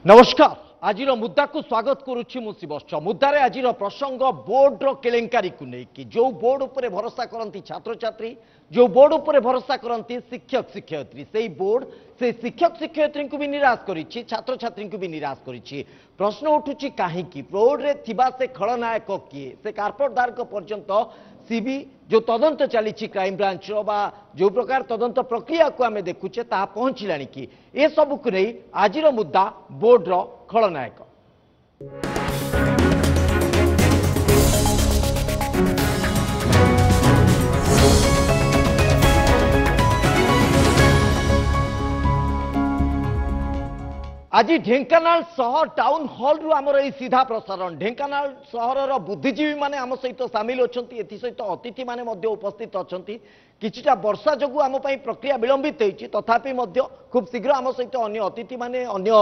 नमस्कार आज मुद्दा को स्वागत करुच्ची मु शिवश्च मुद्दारे आज प्रसंग बोर्ड केलेंकारी को लेकिन जो बोर्ड उपर भरोसा करती छात्र छात्री जो बोर्ड उपर भरोसा करती शिक्षक शिक्षयित्री से बोर्ड से शिक्षक शिक्षयित्री को भी निराश करिछि छात्र छात्री को भी निराश करिछि प्रश्न उठुछि काहे बोर्ड रे थिबा से खलनायक किए से कार्पेटदार पर्यंत सीबी जो तदंत चली क्राइम ब्रांच जो प्रकार तदंत प्रक्रिया को आम देखुचे ता पहुंचला कि ए सबू को नहीं आज मुद्दा बोर्ड रो खलनायक आज ढेंकानाल शहर टाउन हॉल रु आमर ए सीधा प्रसारण ढेंकानाल सहर बुद्धिजीवी माने आम सहित सामिल अच्छी एसहित अतिथि माने मध्य उपस्थित अच्छा किछिटा वर्षा जगु आम प्रक्रिया विलंबित होती तथापि खूब शीघ्र आम सहित अन्य अतिथि माने अन्य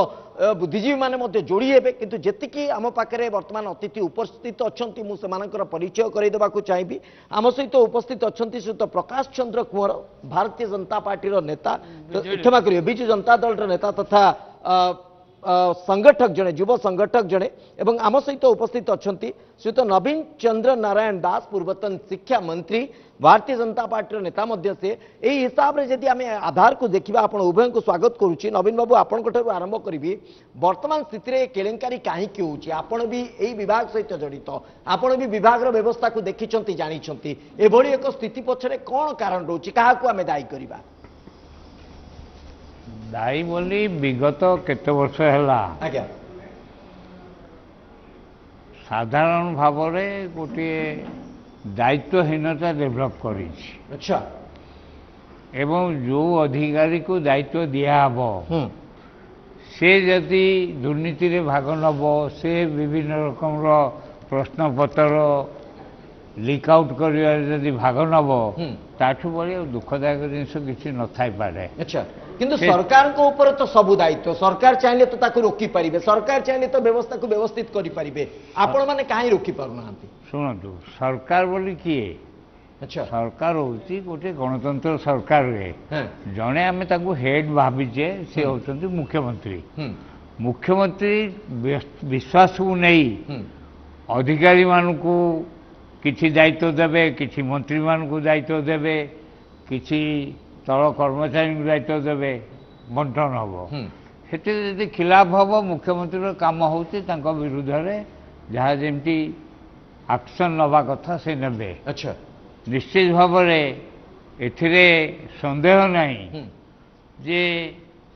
बुद्धिजीवी माने मध्य जोड़ी हेबे किंतु जेतिकी आम पाखरे वर्तमान अतिथि उपस्थित अच्छा मुझे परिचय करदेवाक चाहिए आम सहित उपस्थित अच्छा श्रीयुत प्रकाश चंद्र कुंवर भारतीय जनता पार्टी नेता क्षमा करिए बिजु जनता दल नेता तथा संगठक जड़े युव संगठक जड़े एवं आम सहित उपस्थित अच्छा श्रीयुत नवीन चंद्र नारायण दास पूर्वतन शिक्षा मंत्री भारतीय जनता पार्टी नेता मध्य से यही हिसाब से जदि आम आधार को देखा आप उभय को स्वागत करुच्ची नवीन बाबू आपंठ आरंभ करी वर्तमान स्थित में केलेंकारी कहीं होपण भी यही विभाग सहित जड़ित आपण भी विभाग व्यवस्था को देखी जानी एभली एक स्थिति पछरे कौन कारण रोचे क्या आम दायी करवा दायी बोली विगत केते वर्ष है साधारण भाव गोटे दायित्वहीनता डेभलप करी अच्छा एवं जो अधिकारी को दायित्व दिहब से जदि दुर्नीति रे भाग नब से विभिन्न रकम प्रश्न पत्र लीक आउट कर भाग नब ताठू बड़ी दुखदायक जिनस किसी न थाई पारे अच्छा किंतु सरकार को ऊपर तो सबु दायित्व सरकार चाहिए तो ताको रोकी पारिबे सरकार चाहिए तो व्यवस्था को व्यवस्थित करि पारिबे आपण माने काहे रोकी पारुनांती सुनतु सरकार बोली किए अच्छा सरकार होची गोटे गणतंत्र सरकार रे जने आमे ताको हेड भाबिजे से होचंती मुख्यमंत्री मुख्यमंत्री विश्वास को नहीं अधिकारी मानकू किछि दायित्व देबे किछि मंत्री मानकू दायित्व देबे किछि तल कर्मचारी दायित्व देवे बंटन हम से खिलाफ हम मुख्यमंत्री काम होता विरुद्ध में जहाँ जमी एक्शन नवा कथा से ने अच्छा निश्चित भाव एथिरे संदेह नहीं जे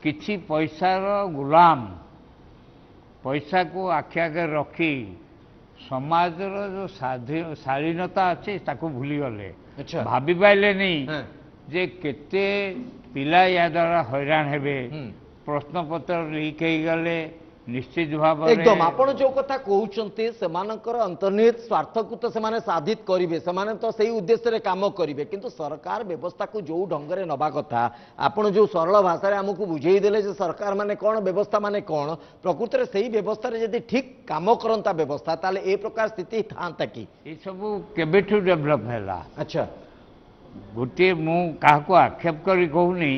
किछि पैसार गुलाम पैसा को आखि आगे रखी समाजर जो शालीनता अच्छे ताको भूली गले अच्छा भाभी पाइले नहीं जे केते पिला या द्वारा हैरान हेबे प्रश्न पत्र लीक हो गले निश्चित भाव एकदम आपण जो कथा कहउचंती सेमानकर अंतर्निहित स्वार्थ को तो सेमाने साधित करिवे सेमाने तो सही उद्देश्य रे काम करिवे किंतु सरकार व्यवस्था को जो ढंग रे नबा कथा आपण जो सरल भाषा रे हमकु बुझेई देले जे सरकार माने कोन व्यवस्था माने कोन प्रकृति रे सही व्यवस्था रे यदि ठीक काम करंता व्यवस्था ताले ए प्रकार स्थिति थांता कि ए सब केबेठु डेवलप हैला अच्छा गोटे मु काहको आक्षेप करी कहूनी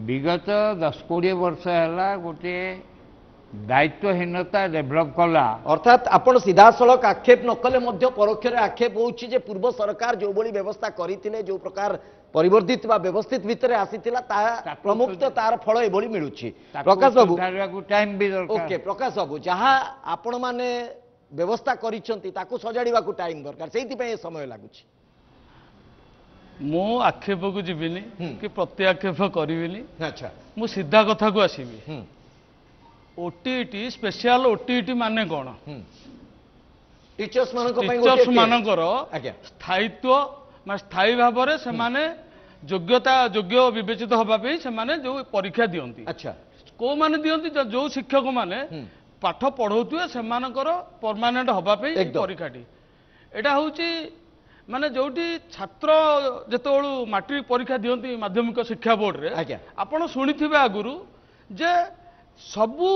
विगत 10-20 वर्ष है गोटे दायित्वहीनता डेभलप कला अर्थात आपण सीधा सड़क आक्षेप न कले मध्य परोक्ष आक्षेप होउछि जे पूर्व सरकार जो बड़ी व्यवस्था करथिले जो प्रकार परिवर्तित वा व्यवस्थित भितर आसीथिला ता प्रमुख तो तार फल एभली मिलुछि प्रकाश बाबू टाइम भी दरकार ओके प्रकाश बाबू जहां आपण माने व्यवस्था करिसंती ताको सजाड़ीबा को टाइम दरकार सेति पय समय लागुछि मु आक्षेप को जीविनी कि प्रत्याक्षेप करी अच्छा मु सीधा कथा को आसबि ओटीटी स्पेशल ओटीटी माने कौन टीचर्स मानकर स्थायित्व स्थायी भाव से माने योग्यता योग्य विवेचित होगापी से जो परीक्षा दियंती अच्छा को माने दियंती जो शिक्षक माने पाठ पढ़ौथिबे सेमानकर परमानेंट होगापी परीक्षाटी एटा होची माने जोटी छात्र जेतेबेलू मैट्रिक परीक्षा दियंती माध्यमिक शिक्षा बोर्ड रे आपण शुणिथिबे आगुरु जे सबू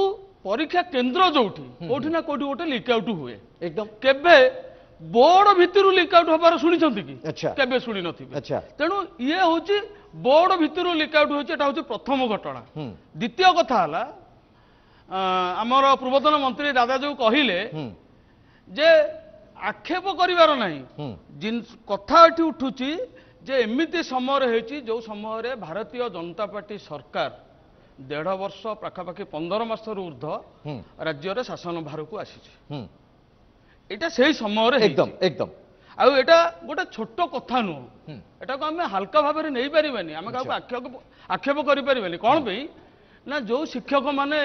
परीक्षा केन्द्र जोठी कोठी ना कोठी गोटे लीक आउट हुए एकदम केबे बोर्ड भितर लीक आउट होबार शुणिछंती कि अच्छा केबे शुणी नथिबे अच्छा तेणु ये होची बोर्ड भितर लीक आउट होची एटा होची प्रथम घटना द्वितीय कथा हला ଆମର ପୂର୍ବତନ ମନ୍ତ୍ରୀ ଦାଦା ଯୋଉ କହିଲେ ଯେ ଆକ୍ଷେପ କରିବାର ନାହିଁ, କଥା ଏଠି ଉଠୁଛି ଯେ ଏମିତି ସମୟରେ ହେଇଛି ଯୋଉ ସମୟରେ ଭାରତୀୟ ଜନତା ପାର୍ଟି ସରକାର 1.5 ବର୍ଷ ପାଖାପାଖି 15 ମାସରୁ ଉର୍ଦ୍ଧ୍ୱ ରାଜ୍ୟରେ ଶାସନ ଭାରକୁ ଆସିଛି। ଏଇଟା ସେଇ ସମୟରେ ଏକଦମ ଆଉ ଏଇଟା ଗୋଟେ ଛୋଟ କଥା ନୁହଁ, ଏଟାକୁ ଆମେ ହାଲକା ଭାବରେ ନେଇପାରିବାନି, ଆମେ କାହାକୁ ଆକ୍ଷେପ କରିପାରିବାନି। କ'ଣ ପାଇଁ ନା ଯୋଉ ଶିକ୍ଷକ ମାନେ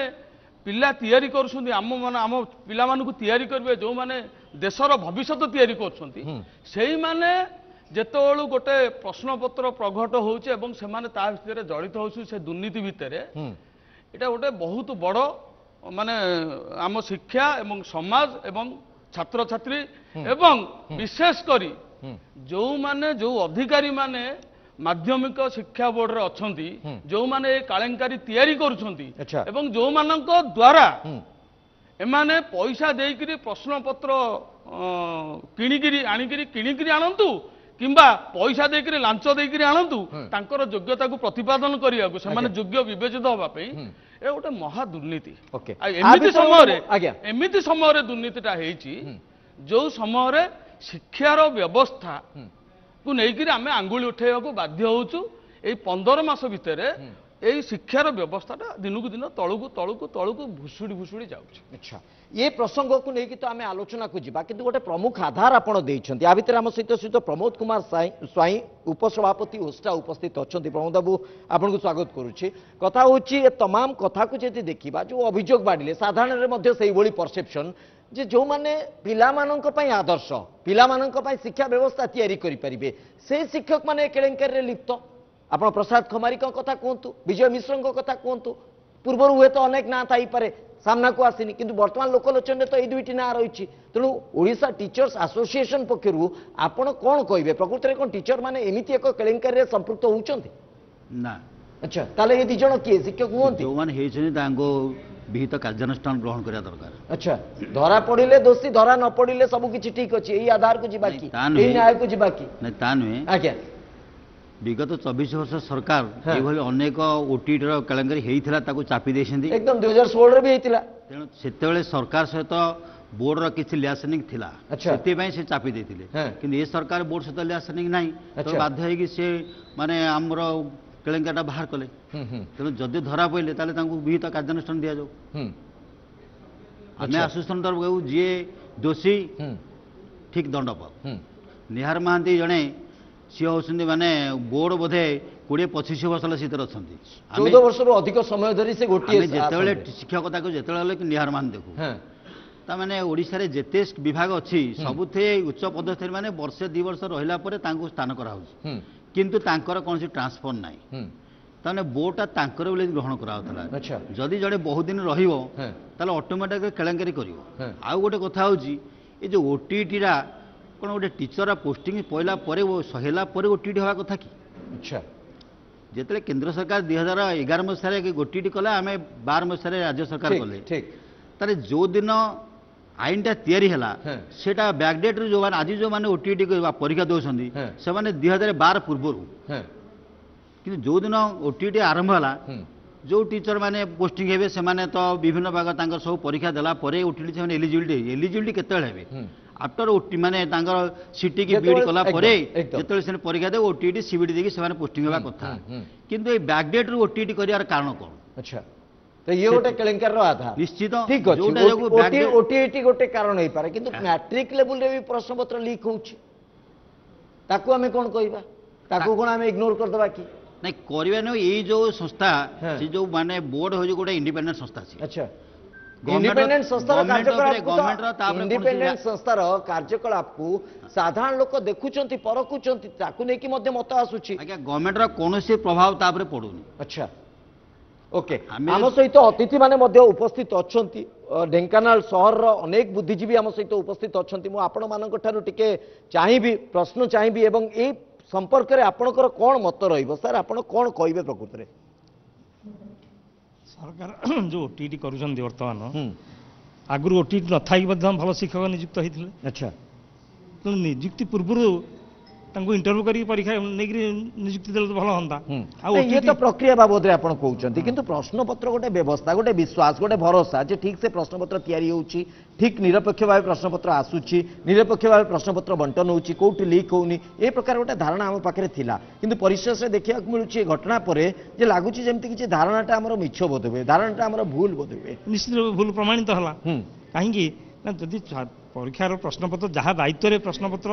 ପିଲା ତିଆରି କରୁଛନ୍ତି, ଆମ ପିଲାମାନଙ୍କୁ ତିଆରି କରିବେ, ଯୋଉମାନେ ଦେଶର ଭବିଷ୍ୟତ ତିଆରି କରୁଛନ୍ତି, ସେଇମାନେ ଯେତେବେଳୁ ଗୋଟେ ପ୍ରଶ୍ନପତ୍ର ପ୍ରଘଟ ହେଉଛି ଏବଂ ସେମାନେ ତା ଭିତରେ ଜଡ଼ିତ ହେଉଛନ୍ତି ସେ ଦୁର୍ନୀତି ଭିତରେ, ଏଇଟା ଗୋଟେ ବହୁତ ବଡ଼ ମାନେ ଆମ ଶିକ୍ଷା ଏବଂ ସମାଜ ଏବଂ ଛାତ୍ରଛାତ୍ରୀ ଏବଂ ବିଶେଷ କରି ଯୋଉମାନେ ଯୋଉ ଅଧିକାରୀ ମାନେ ମାଧ୍ୟମିକ ଶିକ୍ଷା ବୋର୍ଡରେ ଅଛନ୍ତି, ଯୋଉମାନେ ଏ କାଳେଙ୍କାରୀ ତିଆରି କରୁଛନ୍ତି ଏବଂ ଯୋଉମାନଙ୍କ ଦ୍ୱାରା ଏମାନେ ପଇସା ଦେଇକିରି ପ୍ରଶ୍ନପତ୍ର କିଣିକିରି ଆଣନ୍ତୁ କିମ୍ବା ପଇସା ଦେଇକିରି ଲାଞ୍ଚ ଦେଇକିରି ଆଣନ୍ତୁ, ତାଙ୍କର ଯୋଗ୍ୟତାକୁ ପ୍ରତିପାଦନ କରିବାକୁ ସେମାନେ ଯୋଗ୍ୟ ବିବେଚିତ ହେବା ପାଇଁ ଏ ଗୋଟେ ମହା ଦୁର୍ନୀତି। ଏମିତି ସମୟରେ ଦୁର୍ନୀତିଟା ହେଇଛି ଯୋଉ ସମୟରେ ଶିକ୍ଷାର ବ୍ୟବସ୍ଥାକୁ ନେଇକିରି ଆମେ ଆଙ୍ଗୁଳି ଉଠେଇବାକୁ ବାଧ୍ୟ ହଉଛୁ। ଏଇ 15 ମାସ ଭିତରେ এই শিক্ষার ব্যবস্থাটা দিনকু দিন তলকু তলকু তলকু ভুষুড়ি যাচ্ছে। আচ্ছা, এ প্রসঙ্গকু নেই তো আমি আলোচনাকু যা, কিন্তু গোটে প্রমুখ আধার আপনার দিয়েছেন। আ ভিতরে আমার সহিত প্রমোদ কুমার স্বাଇଁ উপসভাপতি ওস্টা উপস্থিত অনেক। প্রমোদ বাবু আপনার স্বাগত করুছি। কথা হচ্ছে এ তমাম কথাকে যদি দেখা যে অভিযোগ বাড়িলে সাধারণ সেইভাবে পরসেপশন যে যে পিলামানଙ୍କ ପାଇଁ আদর্শ, পিলামানଙ୍କ ପାଇଁ শিক্ষা ব্যবস্থা তৈরি করে পারিবে, সেই শিক্ষক মানে কেলেঙ্কারিরে লিপ্ত। আপনার প্রসাদ খমারিক কথা কুহতু, বিজয় মিশ্রଙ୍କ কথা কুহতু, পূর্বর হুয়ে তো অনেক না থাইপারে সামনাকু আসিনি, কিন্তু বর্তমান লোকলোচনে তো এই দুইটি না রয়েছে। তেণু ওড়িশা টিচর্স আসোসিয়েসন পক্ষর আপনার কোণ কইবে, প্রকৃতরে কোন টিচর মানে এমিতি এক কেলেঙ্কারিরে সম্পৃক্ত হচ্ছেন না? আচ্ছা, তাহলে এই দুজন কি শিক্ষক হুঁতি? যে হয়েছেন তাঙ্কু বিহিত কার্যানুষ্ঠান গ্রহণ করা দরকার। আচ্ছা, ধরা পড়িলে দোষী, ধরা ন পড়িলে সবু কিছু ঠিক আছে, এই আধারকু যা কি, এই ন্যায়কু যা কি? না, তা নুহে। আজ্ঞা, বিগত 24 ବର୍ଷ ସରକାର ଏଭଳି ଅନେକ ଓଟିଟିର କେଳେଙ୍କାରୀ ହେଇଥିଲା, ତାକୁ ଚାପି ଦେଇଛନ୍ତି। একদম 2016 ବି ହେଇଥିଲା। ତେଣୁ ସେତେବେଳେ ସରକାର ସହିତ ବୋର୍ଡର କିଛି ଲିଆସନିଂ ଥିଲା, ସେଥିପାଇଁ ସେ ଚାପି ଦେଇଥିଲେ। କିନ୍ତୁ ଏ ସରକାର ବୋର୍ଡ ସହିତ ଲିଆସନିଂ ନାହିଁ, ତ ବାଧ୍ୟ ହେଇକି ସେ ମାନେ ଆମର କେଳେଙ୍କାରୀଟା ବାହାର କଲେ। ତେଣୁ ଯଦି ଧରା ପଡ଼ିଲେ ତାହେଲେ ତାଙ୍କୁ ବିହିତ କାର୍ଯ୍ୟାନୁଷ୍ଠାନ ଦିଆଯାଉ। ଆମେ ଆଶ୍ୱସନ ଦେବୁ ଯିଏ ଦୋଷୀ ଠିକ ଦଣ୍ଡ ପାଉ। ନିହାର ମହାନ୍ତି ଜଣେ सी होती माने बोर्ड बोधे 20-25 वर्ष सीधे अच्छा 14 वर्ष अधिक समय धरी से गोटे शिक्षकता को जिते निहार मान देखू ताने ओडिशा रे जेते विभाग अच्छी सबुथे उच्च पदस्थी माने वर्षे 2 वर्ष रहिला परे तांको स्थान करा किंतु तांकर कौन ट्रांसफर ना ताने बोर्डटा तांकर बोले ग्रहण कराउतला। जदि जड़े बहुत दिन रहिबो ताले ऑटोमेटिक केलेंकारी करिवो। आ गोटे कथा होची ए जो ओटीटी रा कौन गोटे टीचर पोस्टिंग पहला सहेला ओटीटी हवा कथा कि? अच्छा, जिते केंद्र सरकार 2011 मसीह ओटीटी कला आम 12 मसीह राज्य सरकार कले तारे जो दिन आईनटा तैयारी है सेटा बैकडेट जो आज जो मैंने ओटीटी परीक्षा दौरान से 2012 पूर्व कि जो दिन ओटीटी आरंभ है जो टीचर माने पोस्टिंग हे से तो विभिन्न भाग सब परीक्षा देला ओटीटी से एलिजिबिलिटी केते आफ्टर ओटी माने सीटी की बीड कला जो परीक्षा दे ओटीटी सीबीटी देखिए से पोस्टिंग होगा कथा किंतु ये बैकडेट रु ओटीटी करार कारण कौन? अच्छा, तो ये गोटे केलेंकार आधार निश्चित ठीक अछि। ओटीटी गोटे कारण होई पारे, किंतु मैट्रिक लेवल रे भी प्रश्न पत्र लीक होउछि, ताकू हमें कोन कहबा? ताकू कोन हमें इग्नोर कर दबा कि नहीं करबा? नहीं, ये जो संस्था से जो माने बोर्ड हो जो गोटे इंडिपेंडेंट संस्था अछि। अच्छा, इंडिपेंडेंट संस्थार कार्यकलाप को साधारण लोक देखुचंती परखुचंती ताकू नै कि मध्य मत आसुची। आज्ञा गवर्नमेंट रा कोनोसी प्रभाव तापरे पडुनी। अच्छा, ओके, आम सहित अतिथि माने मध्य उपस्थित अछंती। ढेंकानाल शहर रो अनेक बुद्धिजीवी आम सहित उपस्थित अछंती। मु आपण मानक ठारू टिके चाहिबी प्रश्न चाहिबी एवं ए संपर्क रे आपणकर कोन मत रहिबो? सर, आपण कोन कहिबे प्रकृति रे? सरकार जो ओटीटी करुछन्ती वर्तमान आगुरी ओटीटी न थाई भल शिक्षक नियुक्त होते। अच्छा, नियुक्ति पूर्व ତାଙ୍କୁ ଇଣ୍ଟରଭ୍ୟୁ କରିକି ପରୀକ୍ଷା ନେଇକି ନିଯୁକ୍ତି ଦେଲେ ଭଲ ହୁଅନ୍ତା। ଆଉ ଇଏ ତ ପ୍ରକ୍ରିୟା ବାବଦରେ ଆପଣ କହୁଛନ୍ତି, କିନ୍ତୁ ପ୍ରଶ୍ନପତ୍ର ଗୋଟେ ବ୍ୟବସ୍ଥା, ଗୋଟେ ବିଶ୍ୱାସ, ଗୋଟେ ଭରସା ଯେ ଠିକ୍ ସେ ପ୍ରଶ୍ନପତ୍ର ତିଆରି ହେଉଛି, ଠିକ୍ ନିରପେକ୍ଷ ଭାବେ ପ୍ରଶ୍ନପତ୍ର ଆସୁଛି, ନିରପେକ୍ଷ ଭାବେ ପ୍ରଶ୍ନପତ୍ର ବଣ୍ଟନ ହେଉଛି, କୋଉଠି ଲିକ୍ ହଉନି, ଏ ପ୍ରକାର ଗୋଟେ ଧାରଣା ଆମ ପାଖରେ ଥିଲା। କିନ୍ତୁ ପରିଶେଷରେ ଦେଖିବାକୁ ମିଳୁଛି ଏ ଘଟଣା ପରେ ଯେ ଲାଗୁଛି ଯେମିତି କିଛି ଧାରଣାଟା ଆମର ମିଛ ବୋଧ ହୁଏ, ଧାରଣାଟା ଆମର ଭୁଲ ବୋଧ ହୁଏ। ନିଶ୍ଚିତ ଭୁଲ ପ୍ରମାଣିତ ହେଲା। କାହିଁକି ନା ଯଦି ପରୀକ୍ଷାର ପ୍ରଶ୍ନପତ୍ର ଯାହା ଦାୟିତ୍ୱରେ ପ୍ରଶ୍ନପତ୍ର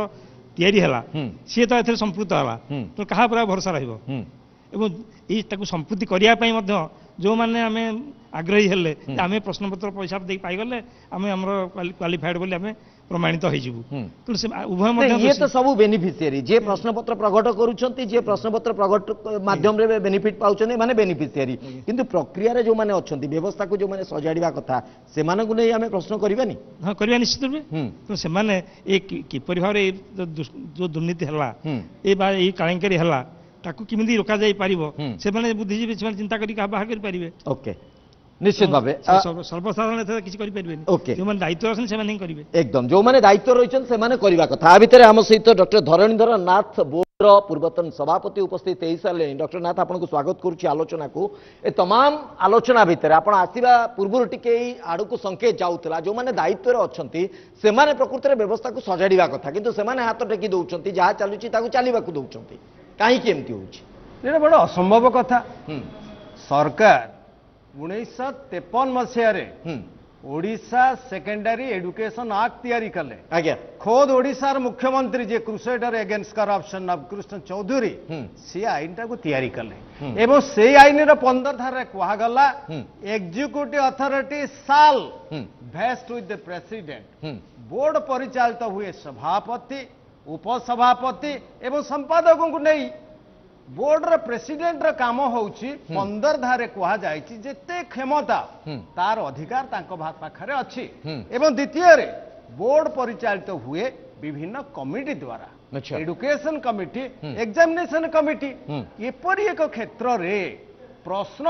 ତିଆରି ହେଲା ସିଏ ତ ଏଥିରେ ସମ୍ପୃକ୍ତ ହେଲା, ତ କାହା ଉପରେ ଭରସା ରହିବ? ଏବଂ ଏଇ ତାକୁ ସମ୍ପୃକ୍ତି କରିବା ପାଇଁ ମଧ୍ୟ ଯେଉଁମାନେ ଆମେ ଆଗ୍ରହୀ ହେଲେ ଆମେ ପ୍ରଶ୍ନପତ୍ର ପଇସା ଦେଇକି ପାଇଗଲେ ଆମେ ଆମର କ୍ୱାଲିଫାଏଡ୍ ବୋଲି ଆମେ ପ୍ରମାଣିତ ହେଇଯିବୁ। ତେଣୁ ସେ ଉଭୟ ମଧ୍ୟ ଇଏ ତ ସବୁ ବେନିଫିସିଆରୀ, ଯିଏ ପ୍ରଶ୍ନପତ୍ର ପ୍ରଘଟ କରୁଛନ୍ତି, ଯିଏ ପ୍ରଶ୍ନପତ୍ର ପ୍ରଘଟ ମାଧ୍ୟମରେ ବେନିଫିଟ୍ ପାଉଛନ୍ତି, ଏମାନେ ବେନିଫିସିଆରୀ। କିନ୍ତୁ ପ୍ରକ୍ରିୟାରେ ଯେଉଁମାନେ ଅଛନ୍ତି, ବ୍ୟବସ୍ଥାକୁ ଯେଉଁମାନେ ସଜାଡ଼ିବା କଥା, ସେମାନଙ୍କୁ ନେଇ ଆମେ ପ୍ରଶ୍ନ କରିବାନି? ହଁ, କରିବା ନିଶ୍ଚିତ ରୂପେ। ତେଣୁ ସେମାନେ ଏ କିପରି ଭାବରେ ଯେଉଁ ଦୁର୍ନୀତି ହେଲା ବା ଏଇ କେଳେଙ୍କାରୀ ହେଲା ତାକୁ କେମିତି ରୋକାଯାଇ ପାରିବ ସେମାନେ ବୁଦ୍ଧିଜୀବୀ, ସେମାନେ ଚିନ୍ତା କରି ବାହାର କରିପାରିବେ। ଓକେ, ନିଶ୍ଚିତ ଭାବେ ସର୍ବସାଧାରଣ ଏଥିରେ କିଛି କରିପାରିବେନି। ଯେଉଁମାନେ ଦାୟିତ୍ୱ ଅଛନ୍ତି ସେମାନେ ହିଁ କରିବେ। ଏକଦମ ଯେଉଁମାନେ ଦାୟିତ୍ୱ ରହିଛନ୍ତି ସେମାନେ କରିବା କଥା। ଆ ଭିତରେ ଆମ ସହିତ ଡକ୍ଟର ଧରଣୀଧର ନାଥ ବୋର୍ଡର ପୂର୍ବତନ ସଭାପତି ଉପସ୍ଥିତ ହେଇସାରିଲେଣି। ଡକ୍ଟର ନାଥ, ଆପଣଙ୍କୁ ସ୍ୱାଗତ କରୁଛି ଆଲୋଚନାକୁ। ଏ ତମାମ ଆଲୋଚନା ଭିତରେ ଆପଣ ଆସିବା ପୂର୍ବରୁ ଟିକେ ଏଇ ଆଡ଼କୁ ସଂକେତ ଯାଉଥିଲା, ଯେଉଁମାନେ ଦାୟିତ୍ୱରେ ଅଛନ୍ତି ସେମାନେ ପ୍ରକୃତରେ ବ୍ୟବସ୍ଥାକୁ ସଜାଡ଼ିବା କଥା, କିନ୍ତୁ ସେମାନେ ହାତ ଟେକି ଦେଉଛନ୍ତି, ଯାହା ଚାଲୁଛି ତାକୁ ଚାଲିବାକୁ ଦେଉଛନ୍ତି। କାହିଁକି ଏମିତି ହେଉଛି? ଏଇଟା ବଡ଼ ଅସମ୍ଭବ କଥା। ସରକାର 1953 ମସିହାରେ ଓଡ଼ିଶା ସେକେଣ୍ଡାରୀ ଏଡୁକେସନ ଆକ୍ଟ ତିଆରି କଲେ। ଆଜ୍ଞା, ଖୋଦ ଓଡ଼ିଶାର ମୁଖ୍ୟମନ୍ତ୍ରୀ ଯିଏ କ୍ରୁସେଡର ଏଗେନ୍ଷ୍ଟ କରପ୍ସନ ନବକୃଷ୍ଣ ଚୌଧୁରୀ ସେ ଆଇନଟାକୁ ତିଆରି କଲେ ଏବଂ ସେଇ ଆଇନର 15 ଧାରାରେ କୁହାଗଲା executive authority shall vest with the president. Board ପରିଚାଳିତ ହୁଏ ସଭାପତି, ଉପସଭାପତି ଏବଂ ସମ୍ପାଦକଙ୍କୁ ନେଇ। ବୋର୍ଡର ପ୍ରେସିଡେଣ୍ଟର କାମ ହେଉଛି 15 ଧାରାରେ କୁହାଯାଇଛି ଯେତେ କ୍ଷମତା ତାର ଅଧିକାର ତାଙ୍କ ପାଖରେ ଅଛି। ଏବଂ ଦ୍ୱିତୀୟରେ ବୋର୍ଡ ପରିଚାଳିତ ହୁଏ ବିଭିନ୍ନ କମିଟି ଦ୍ୱାରା, ଏଡୁକେସନ କମିଟି, ଏକ୍ସାମିନେସନ କମିଟି। ଏପରି ଏକ କ୍ଷେତ୍ରରେ ପ୍ରଶ୍ନ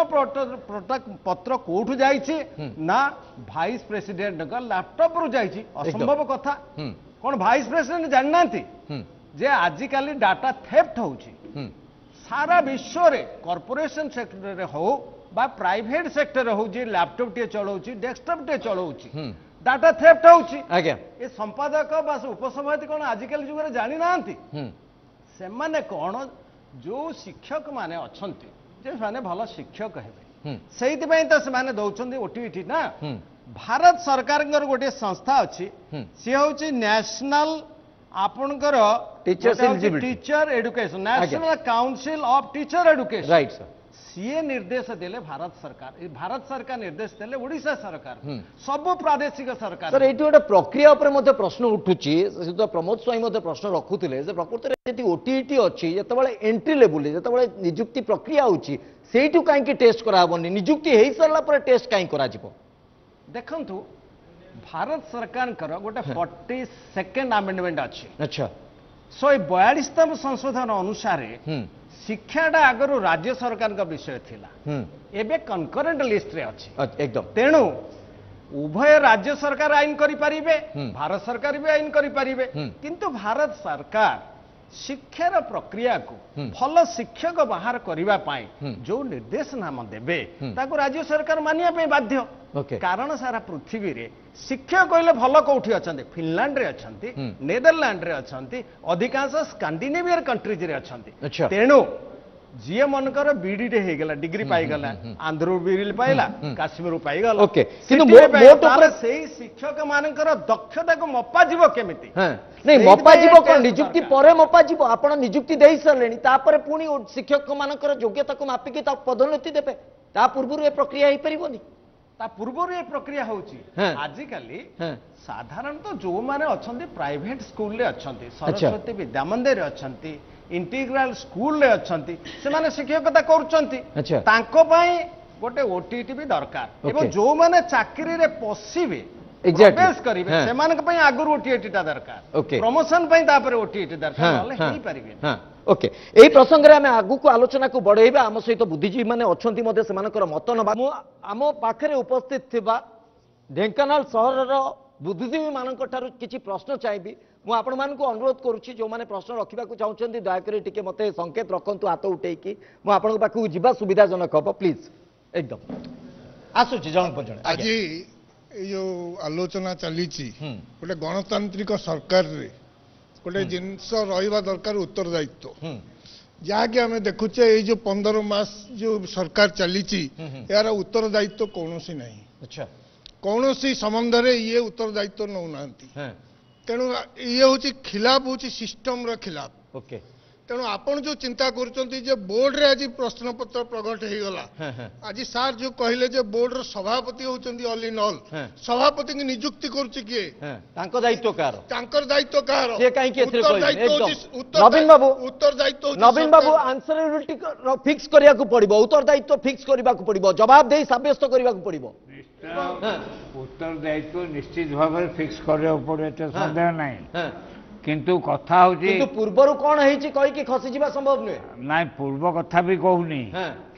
ପତ୍ର କୋଉଠୁ ଯାଇଛି ନା ଭାଇସ୍ ପ୍ରେସିଡେଣ୍ଟଙ୍କ ଲ୍ୟାପଟପରୁ ଯାଇଛି। ଅସମ୍ଭବ କଥା। କଣ ଭାଇସ୍ ପ୍ରେସିଡେଣ୍ଟ ଜାଣିନାହାନ୍ତି ଯେ ଆଜିକାଲି ଡାଟା ଥେଫ୍ଟ ହେଉଛି? सारा विश्व रे कॉर्पोरेशन सेक्टर रे हो बा प्राइवेट सेक्टर हो, जे लैपटॉप टे चलाउची, डेस्कटॉप टे चलाउची, डाटा थेफ्ट होउची। आज्ञा ए संपादक बा उपसभापति कोन आजिकल जुग रे जानि नांती। से माने कोन जो शिक्षक माने अछंती जे माने भलो शिक्षक हेबे, सेहिति पई त से माने दउछंती ओटीटी ना। भारत सरकार गोटे संस्था अच्छी, सी होची नेशनल आपणकर teacher education, national council of teacher education, right sir. CA निर्देश देले भारत सरकार निर्देश देले ओडिशा सरकार, सब प्रादेशिक सरकार। सर एठी गोटे प्रक्रिया ऊपर मध्ये प्रश्न उठुची, तो प्रमोद स्वाई मध्ये प्रश्न रखुथिले जे प्रकृति रे जति ओटीटी अछि, जेतेबेले एंट्री लेवल जेतेबेले नियुक्ति प्रक्रिया होची सेइटु काई कि टेस्ट करा हबनी, नियुक्ति हेई सरला पर टेस्ट काई करा जिवो? देखंतु भारत सरकार गोटे 42nd अमेंडमेंट अच्छी। अच्छा, 142तम संशोधन अनुसार शिक्षाटा आगु राज्य सरकार का विषय थिला, एबे कंकरेंट लिस्ट रे अच्छी एकदम। तेणु उभय राज्य सरकार आईन करि परिबे, भारत सरकार भी आईन करि परिबे, किंतु भारत सरकार शिक्षार प्रक्रिया को भल शिक्षक बाहर करबा पाई जो निर्देशनामा देबे ताको राज्य सरकार मानिया पे बाध्य। कारण सारा पृथ्वी रे शिक्षक कहले भल कोठी अछंती, फिनलैंड रे अछंती, नेदरलैंड रे अछंती, अधिकांश स्कैंडिनेवियन कंट्रीज रे अछंती। तेणु जीए मनकर बीडी रे हे गेला, डिग्री पाई गेला, आंध्र बीडी पाइला, काश्मीर पाई गेला। ओके, किंतु मोट ऊपर सेही शिक्षक मानकर दक्षता को मपा जीवो केमिति? नहीं मपा जीवो कोन नियुक्ति परे मपा जीवो? आपण नियुक्ति देई सरलेनी, तापर पुनी शिक्षक मानकर योग्यता को मापिकी ता पदोन्नति देबे, ता पूर्वरु ए प्रक्रिया हे परिबोनी? ता पूर्वरु ए प्रक्रिया होची। आजिकाली साधारणतः जो माने अछंती प्राइवेट स्कूल रे अछंती, सरस्वती विद्या मंदिर रे अछंती, इंटीग्राल स्कूल रे अछंती, से माने शिक्षकता करूचंती, तांको पई गोटे ओटीटी भी दरकार। एवं जो माने चाकरी रे पसिबे प्रवेश करिवे से मानक पई आगुर ओटीटी ता दरकार, प्रमोशन पई तापर ओटीटी दरकार, नले हेई परिबे। ओके, एही प्रसंग रे हम आगु को आलोचना को बढ़ेबा। आम सहित बुद्धिजीवी माने अछंती मध्ये सेमानकर मत नबा। आम पाखरे उपस्थित थिबा ढेंकानाल सहरर बुद्धिजीवी मानक ठारू किछि प्रश्न चाहेबी। ମୁଁ ଆପଣମାନଙ୍କୁ ଅନୁରୋଧ କରୁଛି ଯେଉଁମାନେ ପ୍ରଶ୍ନ ରଖିବାକୁ ଚାହୁଁଛନ୍ତି ଦୟାକରି ଟିକେ ମୋତେ ସଂକେତ ରଖନ୍ତୁ ହାତ ଉଠେଇକି ମୁଁ ଆପଣଙ୍କ ପାଖକୁ ଯିବା ସୁବିଧାଜନକ ହବ ପ୍ଲିଜ୍ ଏକଦମ ଆସୁଛି ଜଣକ ପରେ ଜଣେ ଆଜି ଏଇ ଯୋଉ ଆଲୋଚନା ଚାଲିଛି ଗୋଟେ ଗଣତାନ୍ତ୍ରିକ ସରକାରରେ ଗୋଟେ ଜିନିଷ ରହିବା ଦରକାର ଉତ୍ତରଦାୟିତ୍ୱ ଯାହାକି ଆମେ ଦେଖୁଛେ ଏଇ ଯୋଉ 15 ମାସ ଯୋଉ ସରକାର ଚାଲିଛି ଏହାର ଉତ୍ତରଦାୟିତ୍ୱ କୌଣସି ନାହିଁ କୌଣସି ସମ୍ବନ୍ଧରେ ଇଏ ଉତ୍ତରଦାୟିତ୍ୱ ନେଉନାହାନ୍ତି ତେଣୁ ଇଏ ହଉଛି ଖିଲାପ ହଉଛି ସିଷ୍ଟମର ଖିଲାପ ତେଣୁ ଆପଣ ଯୋଉ ଚିନ୍ତା କରୁଛନ୍ତି ଯେ ବୋର୍ଡରେ ଆଜି ପ୍ରଶ୍ନପତ୍ର ପ୍ରଘଟ ହେଇଗଲା ଆଜି ସାର୍ ଯୋଉ କହିଲେ ଯେ ବୋର୍ଡର ସଭାପତି ହଉଛନ୍ତି ଅଲ୍ ଇନ୍ ଅଲ୍ ସଭାପତିଙ୍କୁ ନିଯୁକ୍ତି କରୁଛି କିଏ ତାଙ୍କ ଦାୟିତ୍ୱ କାହାର ତାଙ୍କର ଦାୟିତ୍ୱ କାହାର ସେ କାହିଁକି ଏଥିରେ କହିଲେ ଉତ୍ତରଦାୟିତ୍ୱ ନବୀନ ବାବୁ ଆନ୍ସରେବିଲିଟି ଫିକ୍ସ କରିବାକୁ ପଡିବ ଉତ୍ତରଦାୟିତ୍ୱ ଫିକ୍ସ କରିବାକୁ ପଡିବ ଜବାବ ଦେଇ ସାବ୍ୟସ୍ତ କରିବାକୁ ପଡିବ ଉତ୍ତରଦାୟିତ୍ୱ ନିଶ୍ଚିତ ଭାବରେ ଫିକ୍ସ କରିବାକୁ ପଡିବ ଏତେ ସନ୍ଦେହ ନାହିଁ କିନ୍ତୁ କଥା ହଉଛି ପୂର୍ବରୁ କଣ ହେଇଛି କହିକି ଖସିଯିବା ସମ୍ଭବ ନୁହେଁ ନାଇଁ ପୂର୍ବ କଥା ବି କହୁନି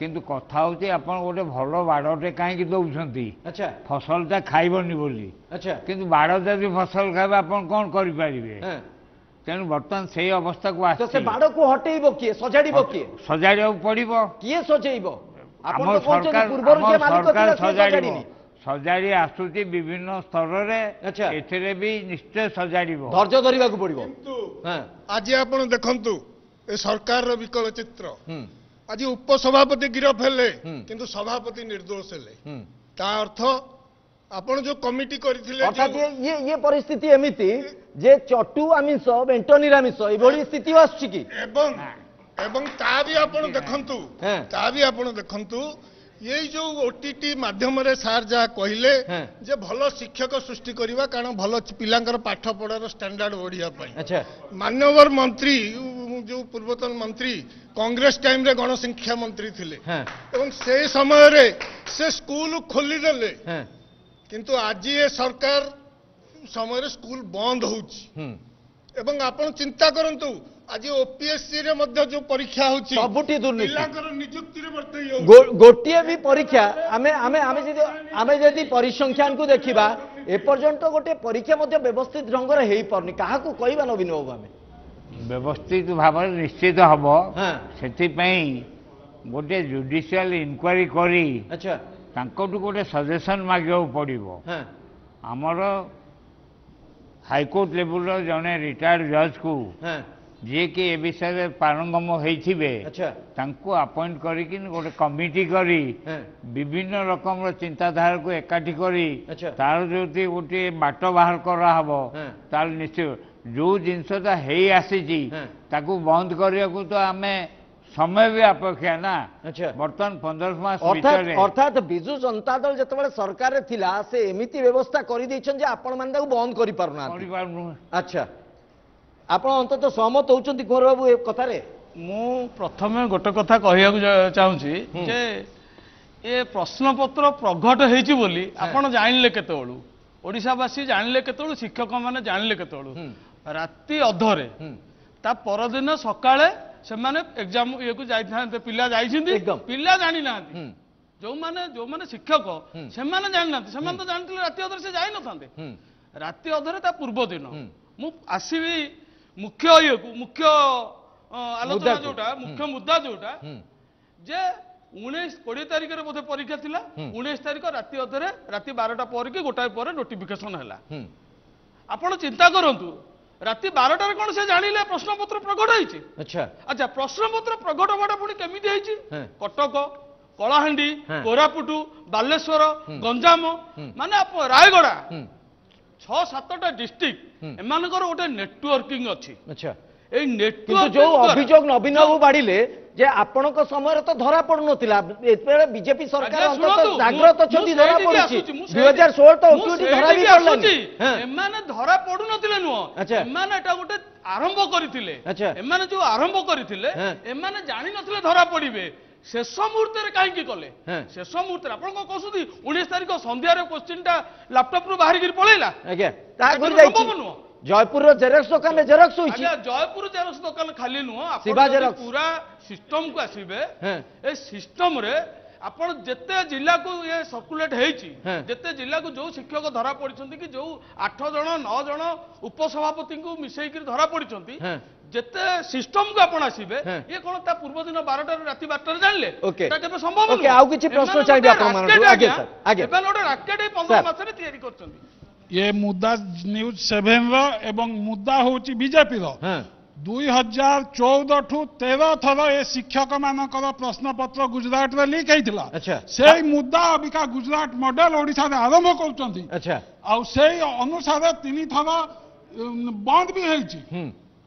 କିନ୍ତୁ କଥା ହଉଛି ଆପଣ ଗୋଟେ ଭଲ ବାଡ଼ଟେ କାହିଁକି ଦଉଛନ୍ତି ଫସଲଟା ଖାଇବନି ବୋଲି କିନ୍ତୁ ବାଡ଼ ଯଦି ଫସଲ ଖାଇବେ ଆପଣ କଣ କରିପାରିବେ ତେଣୁ ବର୍ତ୍ତମାନ ସେଇ ଅବସ୍ଥାକୁ ଆସିଛି ସେ ବାଡ଼କୁ ହଟେଇବ କିଏ ସଜାଡ଼ିବ କିଏ ସଜାଡ଼ିବାକୁ ପଡିବ କିଏ ସଜେଇବ ଆମ ସରକାର ସଜାଡ଼ିବ ସଜାଡ଼ି ଆସୁଛି ବିଭିନ୍ନ ସ୍ତରରେ ଏଥିରେ ବି ନିଶ୍ଚୟ ସଜାଡ଼ିବ ଧୈର୍ଯ୍ୟ ଧରିବାକୁ ପଡିବ ଆଜି ଆପଣ ଦେଖନ୍ତୁ ଏ ସରକାରର ବିକଳ ଚିତ୍ର ଆଜି ଉପସଭାପତି ଗିରଫ ହେଲେ କିନ୍ତୁ ସଭାପତି ନିର୍ଦ୍ଦୋଷ ହେଲେ ତା ଅର୍ଥ ଆପଣ ଯୋଉ କମିଟି କରିଥିଲେ ଇଏ ପରିସ୍ଥିତି ଏମିତି ଯେ ଚଟୁ ଆମିଷ ବେଣ୍ଟ ନିରାମିଷ ଏଭଳି ସ୍ଥିତି ଆସୁଛି କି ଏବଂ ତା ବି ଆପଣ ଦେଖନ୍ତୁ ଏଇ ଯୋଉ ଓଟିଟି ମାଧ୍ୟମରେ ସାର୍ ଯାହା କହିଲେ ଯେ ଭଲ ଶିକ୍ଷକ ସୃଷ୍ଟି କରିବା କାରଣ ଭଲ ପିଲାଙ୍କର ପାଠ ପଢାର ଷ୍ଟାଣ୍ଡାର୍ଡ ବଢିବା ପାଇଁ ମାନ୍ୟବର ମନ୍ତ୍ରୀ ଯୋଉ ପୂର୍ବତନ ମନ୍ତ୍ରୀ କଂଗ୍ରେସ ଟାଇମରେ ଗଣଶିକ୍ଷା ମନ୍ତ୍ରୀ ଥିଲେ ଏବଂ ସେ ସମୟରେ ସେ ସ୍କୁଲ ଖୋଲିଦେଲେ କିନ୍ତୁ ଆଜି ଏ ସରକାର ସମୟରେ ସ୍କୁଲ ବନ୍ଦ ହଉଛି ଏବଂ ଆପଣ ଚିନ୍ତା କରନ୍ତୁ ଆଜି ଓପିଏସସି ରେ ମଧ୍ୟ ଯୋଉ ପରୀକ୍ଷା ହଉଛି ସବୁଠି ଦୁର୍ନୀତି ପିଲାଙ୍କର ନିଯୁକ୍ତିରେ ଗୋଟିଏ ବି ପରୀକ୍ଷା ଆମେ ଯଦି ପରିସଂଖ୍ୟାନକୁ ଦେଖିବା ଏପର୍ଯ୍ୟନ୍ତ ଗୋଟେ ପରୀକ୍ଷା ମଧ୍ୟ ବ୍ୟବସ୍ଥିତ ଢଙ୍ଗରେ ହେଇପାରୁନି କାହାକୁ କହିବା ନବୀନ ବାବୁ ଆମେ ବ୍ୟବସ୍ଥିତ ଭାବରେ ନିଶ୍ଚିତ ହବ ସେଥିପାଇଁ ଗୋଟେ ଜୁଡିସିଆଲ ଇନକ୍ୱାରି କରି ତାଙ୍କଠୁ ଗୋଟେ ସଜେସନ ମାଗିବାକୁ ପଡିବ ଆମର ହାଇକୋର୍ଟ ଲେବୁଲର ଜଣେ ରିଟାୟାର୍ଡ ଜଜକୁ ଯିଏକି ଏ ବିଷୟରେ ପାରଙ୍ଗମ ହେଇଥିବେ ତାଙ୍କୁ ଆପଏଣ୍ଟ କରିକି ଗୋଟେ କମିଟି କରି ବିଭିନ୍ନ ରକମର ଚିନ୍ତାଧାରାକୁ ଏକାଠି କରି ତାର ଯଦି ଗୋଟିଏ ବାଟ ବାହାର କରାହବ ତାହେଲେ ନିଶ୍ଚୟ ଯୋଉ ଜିନିଷଟା ହେଇ ଆସିଛି ତାକୁ ବନ୍ଦ କରିବାକୁ ତ ଆମେ ସମୟ ବି ଅପେକ୍ଷା ନା ବର୍ତ୍ତମାନ 15 ମାସ ଭିତରେ ଅର୍ଥାତ ବିଜୁ ଜନତା ଦଳ ଯେତେବେଳେ ସରକାରରେ ଥିଲା ସେ ଏମିତି ବ୍ୟବସ୍ଥା କରିଦେଇଛନ୍ତି ଯେ ଆପଣମାନେ ତାକୁ ବନ୍ଦ କରିପାରୁନାହାନ୍ତି ଆଚ୍ଛା ଆପଣ ଅନ୍ତତଃ ସହମତ ହଉଛନ୍ତି କୁମାର ବାବୁ ଏ କଥାରେ ମୁଁ ପ୍ରଥମେ ଗୋଟେ କଥା କହିବାକୁ ଚାହୁଁଛି ଯେ ଏ ପ୍ରଶ୍ନପତ୍ର ପ୍ରଘଟ ହେଇଛି ବୋଲି ଆପଣ ଜାଣିଲେ କେତେବେଳୁ ଓଡ଼ିଶାବାସୀ ଜାଣିଲେ କେତେବେଳୁ ଶିକ୍ଷକମାନେ ଜାଣିଲେ କେତେବେଳୁ ରାତି ଅଧରେ ତା ପରଦିନ ସକାଳେ ସେମାନେ ଏକ୍ଜାମ ଇଏକୁ ଯାଇଥାନ୍ତେ ପିଲା ଯାଇଛନ୍ତି ପିଲା ଜାଣିନାହାନ୍ତି ଯୋଉମାନେ ଶିକ୍ଷକ ସେମାନେ ଜାଣିନାହାନ୍ତି ସେମାନେ ତ ଜାଣିଥିଲେ ରାତି ଅଧରେ ସେ ଯାଇନଥାନ୍ତେ ରାତି ଅଧରେ ତା ପୂର୍ବ ଦିନ ମୁଁ ଆସିବି ମୁଖ୍ୟ ଇଏକୁ ମୁଖ୍ୟ ଆଲୋଚନା ଯୋଉଟା ମୁଖ୍ୟ ମୁଦ୍ଦା ଯୋଉଟା ଯେ 20 ତାରିଖରେ ବୋଧେ ପରୀକ୍ଷା ଥିଲା 19 ତାରିଖ ରାତି ଅଧରେ ରାତି 12ଟା ପରେ କି ଗୋଟାଏ ପରେ ନୋଟିଫିକେସନ ହେଲା ଆପଣ ଚିନ୍ତା କରନ୍ତୁ ରାତି 12ଟାରେ କଣ ସେ ଜାଣିଲେ ପ୍ରଶ୍ନପତ୍ର ପ୍ରଘଟ ହେଇଛି ଆଚ୍ଛା ପ୍ରଶ୍ନପତ୍ର ପ୍ରଘଟ ହବାଟା ପୁଣି କେମିତି ହେଇଛି କଟକ କଳାହାଣ୍ଡି କୋରାପୁଟ ବାଲେଶ୍ୱର ଗଞ୍ଜାମ ମାନେ ରାୟଗଡା 6-7ଟା ଡିଷ୍ଟ୍ରିକ୍ଟ ଏମାନଙ୍କର ଗୋଟେ ନେଟୱାର୍କିଂ ଅଛି এই নেটওয়ার্ক जो अभियोग नवीन बाबू बाढ़िले जे आपणक समय तो धरा पड़ नथिला एतबेले बीजेपी सरकार अंतत जागृत छथि धरा पड़ुछि 2016 तो ओटीटी धरा भी पड़लनि एमाने धरा पडु नथिले नुओ एमाने एटा गोटे आरंभ करिथिले एमाने जो आरंभ करिथिले एमाने जानि नथिले धरा पड़िबे शेष मुहूर्त कहीं कले शेष मुहूर्त आप 19 तारिख सन्धार क्वेश्चन लैपटॉप रु बाहर पलैला जयपुर जेरक्स दुकान जेरक्स होइछि जयपुर जेरक्स दुकान खाली नुह पूरा सिस्टम को आसीबे ए सिस्टम रे ଆପଣ ଯେତେ ଜିଲ୍ଲାକୁ ଇଏ ସର୍କୁଲେଟ ହେଇଛି ଯେତେ ଜିଲ୍ଲାକୁ ଯୋଉ ଶିକ୍ଷକ ଧରା ପଡିଛନ୍ତି କି ଯୋଉ 8 ଜଣ 9 ଜଣ ଉପସଭାପତିଙ୍କୁ ମିଶେଇକି ଧରା ପଡିଛନ୍ତି ଯେତେ ସିଷ୍ଟମକୁ ଆପଣ ଆସିବେ ଇଏ କଣ ତା ପୂର୍ବ ଦିନ 12ଟାରୁ ରାତି 12ଟାରେ ଜାଣିଲେ ତା କେବେ ସମ୍ଭବ ନୁହେଁ। ଆଉ କିଛି ପ୍ରଶ୍ନ ଚାହିଁବେ ଆପଣମାନଙ୍କୁ? ଆଜ୍ଞା ସାର୍ ଆଜ୍ଞା ଏମାନେ ଗୋଟେ ରାକେଟ 15 ମାସରେ ତିଆରି କରୁଛନ୍ତି। ये मुद्दा न्यूज 7 एवं मुद्दा होची बीजेपी 2014 ठू 13 थर ए शिक्षक मानकर प्रश्नपत्र गुजरात रे लीक होइतिला से मुद्दा अबिका गुजरात मॉडल ओडिसा रे आरंभ करचंती आ से अनुसार 3 थर बंद भी होइची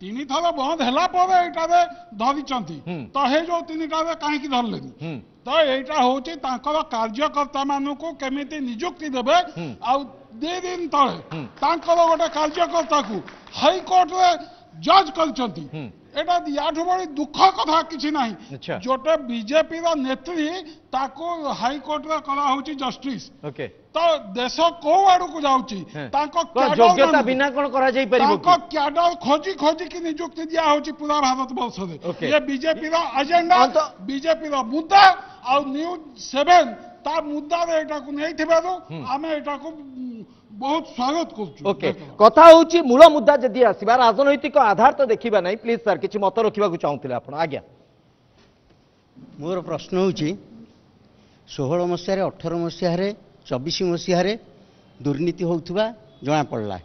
3 थर बंद हला पर एटा रे धरिचंती तो हे जो 3 टा काहे की धरलेनी तो एटा होची तांकर कार्यकर्ता मानकू केमिति नियुक्ति देबे आ 2 दिन तले तांकर गोटे कार्यकर्ता को हाईकोर्ट रे जज करचंती एटा याठू बड़ी दुख कथा किछि नाही जोटे बीजेपी रा नेत्री ताको हाईकोर्ट रे करा होची जस्टिस ओके तो देश को आड़ू को जाउची तांको योग्यता बिना कोन करा जाई परिबो तांको क्याडर खोजी खोजी की नियुक्ति दिया होची पूरा भारत वर्ष रे ये बीजेपी रा एजेंडा बीजेपी रा मुद्दा आ न्यूज 7 ता मुद्दा रे एटा को नै थिबारो आमे एटा को बहुत स्वागत करछु। ओके कथा होची मूल मुद्दा जदी आसीबा राजनैतिक आधार तो देखिबा नै प्लीज सर किछि मत रखिबा को चाहूतिले आपण आज्ञा। मोर प्रश्न होची 16 मसिया रे 18 मसिया रे 24 मसिया रे दुर्नीति होउथबा जणा पड़ला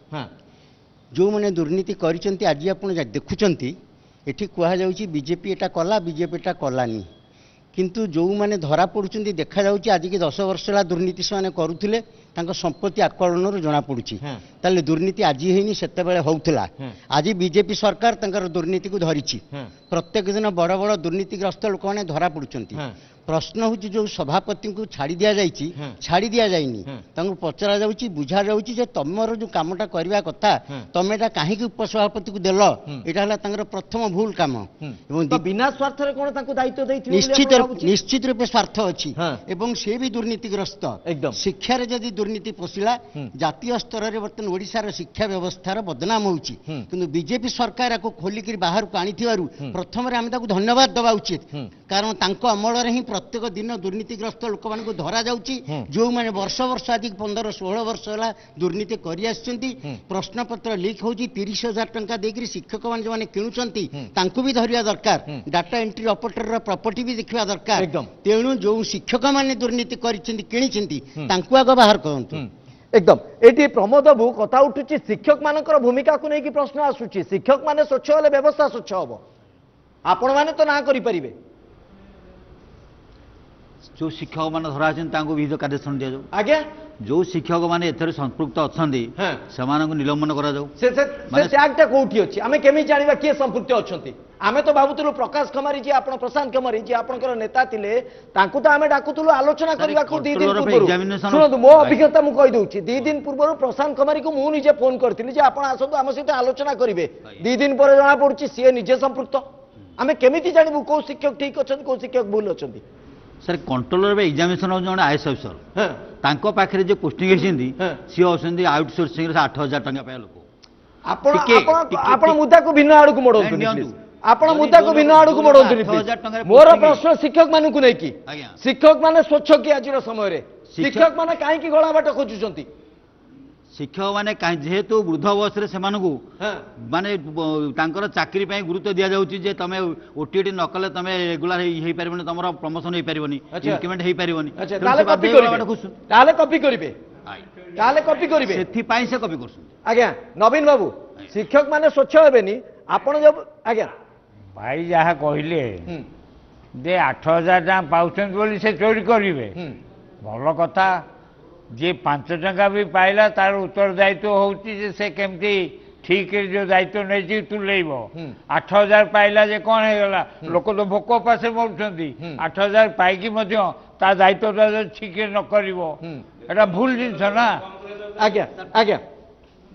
जो माने दुर्नीति करिसंती आज आपण देखुचंती एठी कुहा जाउची बीजेपी एटा कला बीजेपी एटा कलानी किंतु जो माने धरा पड़ुचंती देखा जाउची आज की 10 वर्ष ला दुर्नीति से करुथिले तांको संपत्ति आकलन जना पड़ुची ताले दुर्नीति आज हेनी सेते बेले होउथला आज बीजेपी सरकार तांकर दुर्नीति को धरिची प्रत्येक दिन बड़ बड़ दुर्नीतिग्रस्त लोक माने धरा पड़ुचंती प्रश्न होची जो सभापति को छाड़ी दिया जाइची छाड़ी दिया जाइनी तांको पचरा जाउची बुझा जाउची जे तमरो जो कामटा करबा कथा तमेटा काहे की उपसभापति को देलो एटा हला तांकर प्रथम भूल काम एवं बिना स्वार्थ रे कोन तांको दायित्व दैथि निश्चित रूपे स्वार्थ अछि एवं से भी दुर्नीतिग्रस्त एकदम शिक्षा रे जदी दुर्नीति पसिला जातीय स्तर रे वर्तन ओडिसा रो शिक्षा व्यवस्था रो बदनाम होउची किंतु बीजेपी सरकार को खोली के बाहर को आनी थिवारु प्रथम रे हम ताको धन्यवाद दबा उचित कारण तांको अमल रे ही प्रत्येक दिन दुर्नीतिग्रस्त लोक मान को धरा जाउची जो माने वर्ष वर्ष आदि 15-16 वर्ष होला दुर्नीति करि आछंती प्रश्नपत्र लीक होउची 30,000 टंका देकरी शिक्षक मान जो माने किणुचंती तांको भी धरिया दरकार डाटा एंट्री ऑपरेटर रो प्रॉपर्टी भी देखिबा दरकार तेणु जो शिक्षक माने दुर्नीति करिसंती किणिसंती तांको आग बाहर करंतु एकदम एटी प्रमोद बाबू कथा उठुची शिक्षक मानकर भूमिका को नहीं कि प्रश्न आसुची शिक्षक माने स्वच्छ होले व्यवस्था स्वच्छ होबो आपण माने तो ना करि परिबे जो शिक्षक मान धरा विविध कार्यानुष्ठान दिया जाऊ आज्ञा जो शिक्षक माने एथरे संपृक्त अछंदी सेमानकु निलंबन करा जाऊ से ट्यागटा कोठी अछि आमे केमी जानिबा के संपृक्त अछंती आमे तो भाबुतलु प्रकाश खमारी जी आपण प्रशांत खमारी जी आपनकर नेता थिले तांकु तो आमे डाकुतलु आलोचना करबा को 2 दिन पूर्व सुनंतु मो अभिज्ञता मु कहि दउछि 2 दिन पूर्व प्रशांत खमारी को मु निजे फोन करथिली जे आपण आसंतु आम सहित आलोचना करिवे 2 दिन पर जणा पडुछि सिए निजे संपृक्त आमे केमिति जानिबु को शिक्षक ठीक अछंती को शिक्षक भूल अछंती सर कंट्रोलर एग्जामिनेशन जन आईएएस अफिसर तांको पाखरे जो पोस्टिंग हेसिंदी सी होसंदी आउटसोर्सिंग रे 8,000 टंका पाया लोक आपण मुद्दा को भिन्न आडू को मोडंतु आपण मुद्दा को भिन्न आडू को मोडंतु मोर प्रश्न शिक्षक मानु को नै की शिक्षक माने स्वच्छ की आज समय रे शिक्षक माने काहे की गळा बाट खोजुचंती शिक्षक माने जेहेतु वृद्ध बयस रे सेमानकु माने तांकर चाकरी पई गुरुत्व दिया जाउची जे तमे ओटीटी न कले तमे रेगुलर हेई परबनी तमरो प्रमोशन हेई परबनी इंक्रीमेंट हेई परबनी ताले कॉपी करिवे सेथि पई से कॉपी करसु आज्ञा नवीन बाबू शिक्षक माने स्वच्छ हेबेनी आपण जब आज्ञा भाई जहा कहले जे 8,000 टका पाउछन बोली से चोरी करिवे भलो कथा जे 5 टका भी पाइला तार उत्तरदायित्व होउची जे से केमती ठीक जो दायित्व नहीं तुलेब 8,000 पाइला जे कौन है लोक तो भोक पासे मरुंट 8,000 पाइकी ता दायित्व ठीक न कर भूल जिनस ना आज्ञा आज्ञा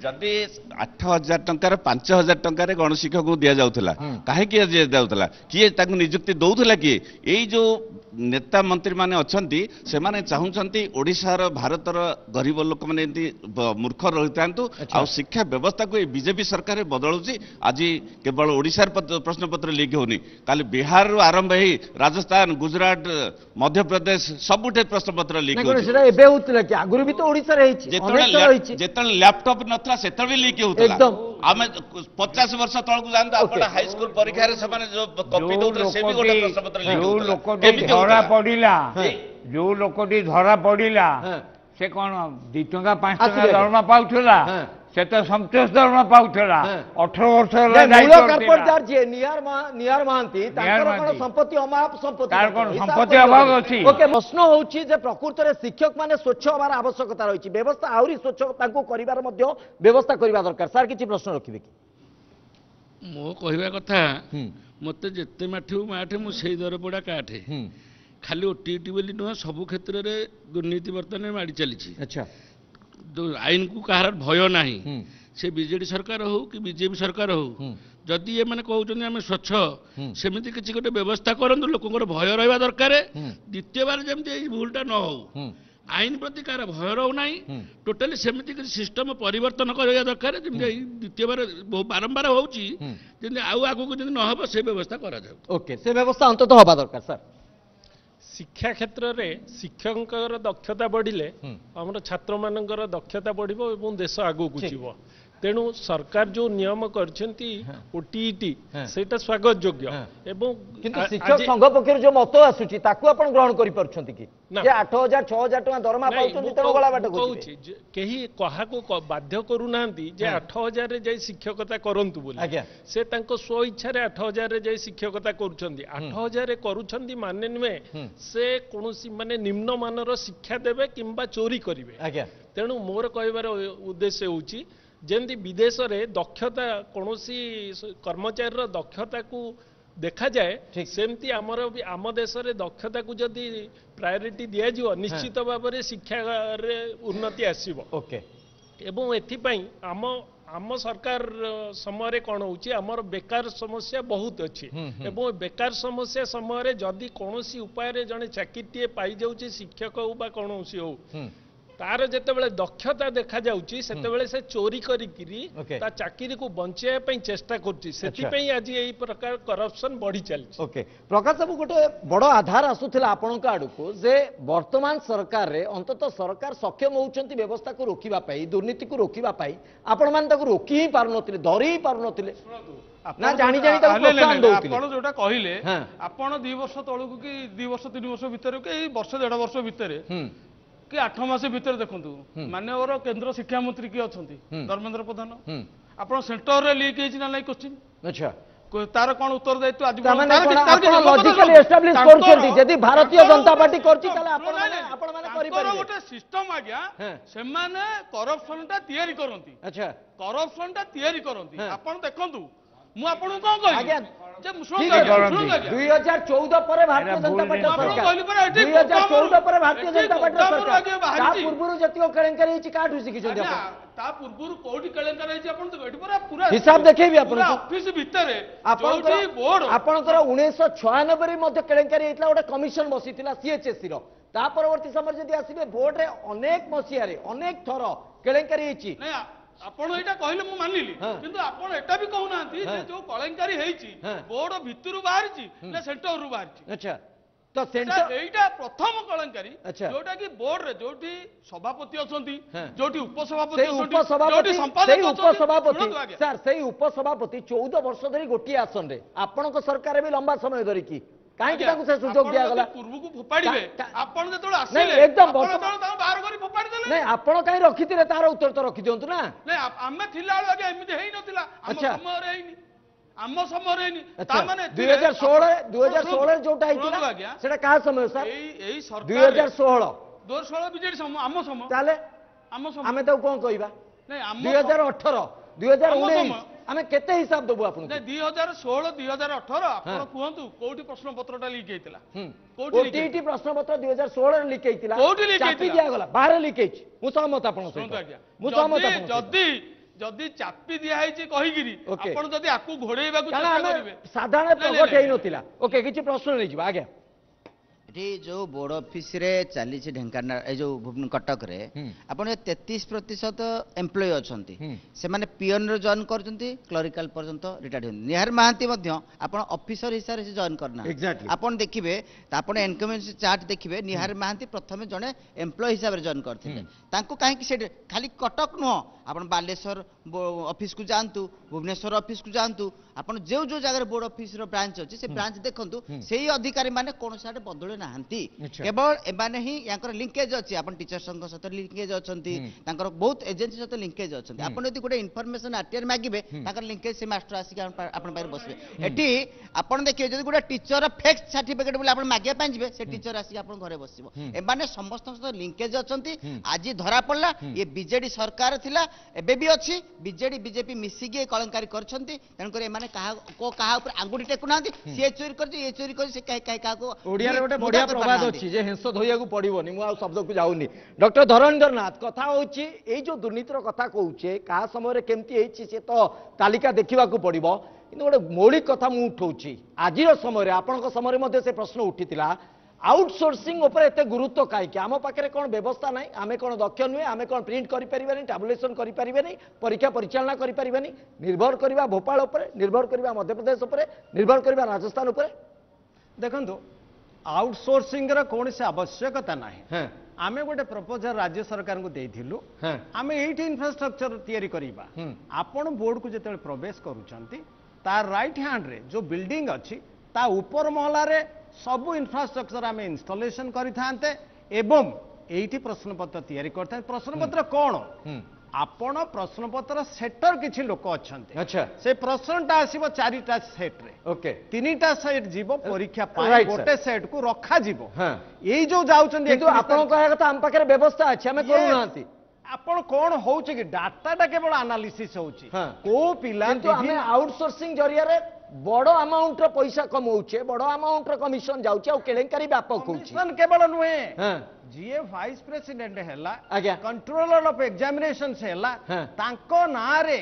जदि 8,000 टंकार 5,000 टंकार गणशिक्षक को दि जाऊला कहीं दिजाऊला किए निजुक्ति दौला किए यही जो नेता मंत्री माने अच्छी से माने चाहूँगी ओडिशार भारतर गरीब लोक मैंने मूर्ख रही था शिक्षा व्यवस्था को बीजेपी सरकार बदलुची आज केवल ओडिशार प्रश्न पत्र लीक होनी काली बिहार रु आरंभ ही राजस्थान गुजरात मध्य प्रदेश सबुठे प्रश्न पत्र लीक जिते लैपटॉप नथला से लीक होता आम 50 वर्ष तलक जाता हाईस्कूल परीक्षा जो कॉपी दौते से भी गोटे प्रश्न पत्र लीक धरा पड़ा जो लोकटी धरा पड़ा से कौन 2 टंका 5 टंका दरमा पाउला से तो संतोष दरमा पाउला 18 वर्ष संपत्ति अभाव अच्छी प्रश्न होची जे प्रकृत रे शिक्षक माने स्वच्छ हमार आवश्यकता रही व्यवस्था आउरी स्वच्छ तांको करिवार मध्य व्यवस्था करिवा दरकार सर किछि प्रश्न रखिबे कि मो कहवा कथा मते जेते माठी माठे मु सेई दर पड़ा काठे खाली ओटीटी बोली नुह सबु क्षेत्र में दुर्नीति बर्तमान माड़ी चली अच्छा आईन को कहार भय ना से बीजेडी सरकार हो कि बीजेपी सरकार हो जदि ये मैंने कहते आम स्वच्छ सेमती किसी गोटे व्यवस्था करूँ लोक भय रहा दरकार द्वितीय बार जमी भूलटा न हो आईन प्रति कार भय रोना टोटाली सेमती किसी सिस्टम परिवर्तन करवा दरकार जमी द्वितीय बार बारंबार होगी आगू जब न हो से व्यवस्था करा ओके से व्यवस्था अंततः हवा दरकार सर शिक्षा क्षेत्र में शिक्षक दक्षता बढ़िले आम छात्र मानकर दक्षता बढ़िबो एवं देश आगू जीव तेणु सरकार जो नियम करछंती ओटीटी सेटा स्वागत योग्य एवं किंतु शिक्षक संघ पक्षर जो मत आसुची ताकू आपण ग्रहण करि परछंती कि जे 8,000 6,000 टका दरमा पाउछंती तेणु गला बाट कहूची केही कहा को बाध्य करू नांती जे 8,000 रे जाई शिक्षकता करंतु बोली से तांको स्व इच्छा रे 8,000 रे जाई शिक्षकता करूछंती 8,000 रे करूछंती माने नुहे से कोनोसी माने निम्न मानर शिक्षा देबे किंबा चोरी करिवे तेणु मोर कहबार उद्देश्य होची जेमती विदेश रे दक्षता कौनसी कर्मचारी दक्षता को देखा जाए सेमती आमर आम देश रे दक्षता को जदि प्रायोरिटी दिया जिवो निश्चित भाव में शिक्षा रे उन्नति आसीबो ओके एवं एथिपाई आम आम सरकार समय कौन होची आमर बेकार समस्या बहुत अच्छी एवं बेकार समस्या समय जदि कौनसी उपाय रे जने चाकरीटे पाई जाउची शिक्षक हो बा कौनसी हो तार जितेबाला दक्षता देखा जाउची सेतेबाला से चोरी करिकिरी ता चाकरी को बंचाया पई चेष्टा करची सेति आज एई प्रकार करप्शन बढ़ी चलची ओके प्रकाश बाबू गोटे बड़ आधार आसुथिला आपनका आडू को जे वर्तमान सरकार रे अंततः सरकार सक्षम होउचंती व्यवस्था को रोकिबा पई दुर्नीति को रोकिबा पई आपण मान ताको रोकी ही पारु नथिले धरी ही पारु नथिले ना जानी जानी ताको प्रोत्साहन दउथिले आपण जोटा कहिले आपण 2 वर्ष तळकु कि 2 वर्ष 3 वर्ष भितर कि वर्ष 1.5 वर्ष भितर कि 8 मास भितर देखु माननीय केंद्र शिक्षा मंत्री किए अच्छा धर्मेंद्र प्रधान आप सेंटर रे लीक होना ना क्वेश्चन अच्छा तार कौन उत्तर दायित्व आज भारतीय जनता पार्टी गोटे सिस्टम आज्ञा से करप्शन टा तैयारी करती अच्छा करप्शन टा तैयारी करती आप देखु मु आपन को कहली जे 2014 पर भारतीय जनता पार्टी सरकार 2014 पर भारतीय जनता पार्टी सरकार ता पूर्वरु जतियो केलेंकारी छि काठू सिखि छथि आपण ता पूर्वरु कोठी केलेंकारी छि आपण तो एठी पूरा हिसाब देखेबी आपण ऑफिस भितरे जोठी बोर्ड आपनकर 1996 रे मध्ये केलेंकारी हेतला ओटा कमिशन बसितिला सीएचएससी रो ता परवर्ती समय जदि आसीबे बोर्ड रे अनेक मसिया रे अनेक थर केलेंकारी हेछि आपण एटा कहले मु मानिली किंतु आपण एटा भी कहू नांती जे जो कलेंकारी हेछि बोर्ड भितरु बाहर छि ना सेंटर रु बाहर छि अच्छा तो सेंटर एटा प्रथम कलेंकारी जोटा कि बोर्ड रे जोटी सभापति अछंती जोटी उपसभापति अछंती जोटी संपादक उपसभापति सर सेही उपसभापति 14 वर्ष धरि गोटी आसन रे आपण को सरकार भी लंबा समय धरि की काहे कि ताकू से सुयोग दिया गला पूर्व को फोपाडीबे आपण जेतोळ आसीले एकदम बाहर करी फोपाडी देले नहीं आपण काहे रखितिले तार उत्तर तो रखि दियंतु ना नहीं आमे थिला आगे एमिति हेई नथिला हम समय रे हेईनी हम समय रे हेईनी ता माने 2016 जोटा हेतिला सेटा का समय सर एई सरकार 2016 बीजेडी समय हम समय ताले आमे तो कोन कहिबा नहीं हम 2018 2019 आमे केते हिसाब दबु आपन 2016 2018 आपण कहंतु कोठी प्रश्न पत्रटा लीक हेतिला कोठी प्रश्न पत्र 2016 रे लीक हेतिला कोठी लीक हेतिला दिया गला बाहर लीक हेछि मु सहमत आपन सहित मु सहमत आपन जदि चापी दिया है कहीकिरी आपण जदि आकु घोड़ेइबाकु चेष्टा करिवे साधारण प्रकट हेई नथिला ओके किछि प्रश्न नै जिबा आज्ञा ये जो बोर्ड ऑफिस रे चली ढेंकानाल ए जो कटक रे आपण 33% एम्प्लॉय अछंती से माने पियन रे जॉइन करचंती क्लरिकल पर्यंत रिटायर्ड होन निहार महांती मध्य आपण ऑफिसर हिसाब से जॉइन करना आपण देखिबे आपण इनकम चार्ट देखिबे निहार महांती प्रथमे जने एम्प्लॉय हिसाब रे जॉइन करथिले तांको काहे कि से खाली कटक न आपण बालेश्वर ऑफिस को जानतु भुवनेश्वर ऑफिस को जानतु आपण जो जो जगह बोर्ड ऑफिस रो ब्रांच अछि से ब्रांच देखंतु सेही अधिकारी माने कोन साडे बदले नाहंती केवल एबाने ही यांकर लिंकेज अछि आपण टीचर संघ सहित लिंकेज अछंती तांकर बहुत एजेंसी सहित लिंकेज अछंती आपण यदि गोटे इन्फॉर्मेशन आरटीआर मागिबे तांकर लिंकेज से मास्टर आसी आपण पार बसबे एटी आपण देखिए जदि गोटे टीचर फेक सर्टिफिकेट बोले आपण मागिया पाइ जिबे से टीचर आसी आपण घरे बसिबो एबाने समस्त सहित लिंकेज अछंती आज धरा पड़ला ये बीजेडी सरकार थिला एबे भी अछि बीजेडी बीजेपी मिसिगे कलंकारी करछंती तनकर एमाने कहा को कहा ऊपर आंगुठी टेकु नांती से चोरी करछि ए चोरी करछि से काहे का को ओडिया रे गोटे बढ़िया प्रभात अछि जे हेंस धोइया को पड़िबोनी मु आ शब्द को जाउनी डॉक्टर धरणेंद्र नाथ कथा होछि एई जो दुर्नीतिर कथा कहउछे का समय रे केमती हेछि से तो तालिका देखिबा को पड़िबो किंतु गोटे मौलिक कथा मु उठौछि आजिर समय रे आपनक समय रे मध्ये से प्रश्न उठितिला आउटसोर्सिंग ऊपर एते गुरुत्व कहीं आम पाखे कौन व्यवस्था ना आम कौन दक्ष नुहे आम कौन प्रिंट करें टाबुलेसन करें परीक्षा परिचालना करें निर्भर करवा भोपाल उपर निर्भर करवा मध्यप्रदेश उपर निर्भर करवा राजस्थान उपर देखो आउटसोर्सिंग कौन से आवश्यकता ना आम गोटे प्रपोजल राज्य सरकार को देलु आम ये इन्फ्रास्ट्रक्चर तैयारी करवा आपण बोर्ड को जो प्रवेश करुँच तार राइट हैंड रे जो बिल्डिंग अच्छी ता ऊपर महला रे सबू इन्फ्रास्ट्रक्चर आम इनस्टलेशन करते एवं एठी प्रश्नपत्र तैयारी करते प्रश्नपत्र कौन आपण प्रश्नपत्र सेटर किछि लोक अछंते अच्छा से प्रश्नटा आसीबो चारिटा सेट रे ओके तीनटा सेट जीवो परीक्षा पाए गोटे सेट को रखा जीवो हां एई जो जाउचंदी किंतु आपण कहया कथा हम पाखरे व्यवस्था अछि हमें करू नांती आपण कौन होउछि कि डाटाटा केवल एनालिसिस होउछि को पिला किंतु हमें आउटसोर्सिंग जरिया रे बड़ अमाउंट रो पैसा कमाउछे बड़ अमाउंट रो कमिशन जाउछे आ केलेंकारी व्यापक होउछि कमिशन केवल नुहे जीए वाइस प्रेसिडेंट हैला कंट्रोलर ऑफ एग्जामिनेशन से हैला तांको नारे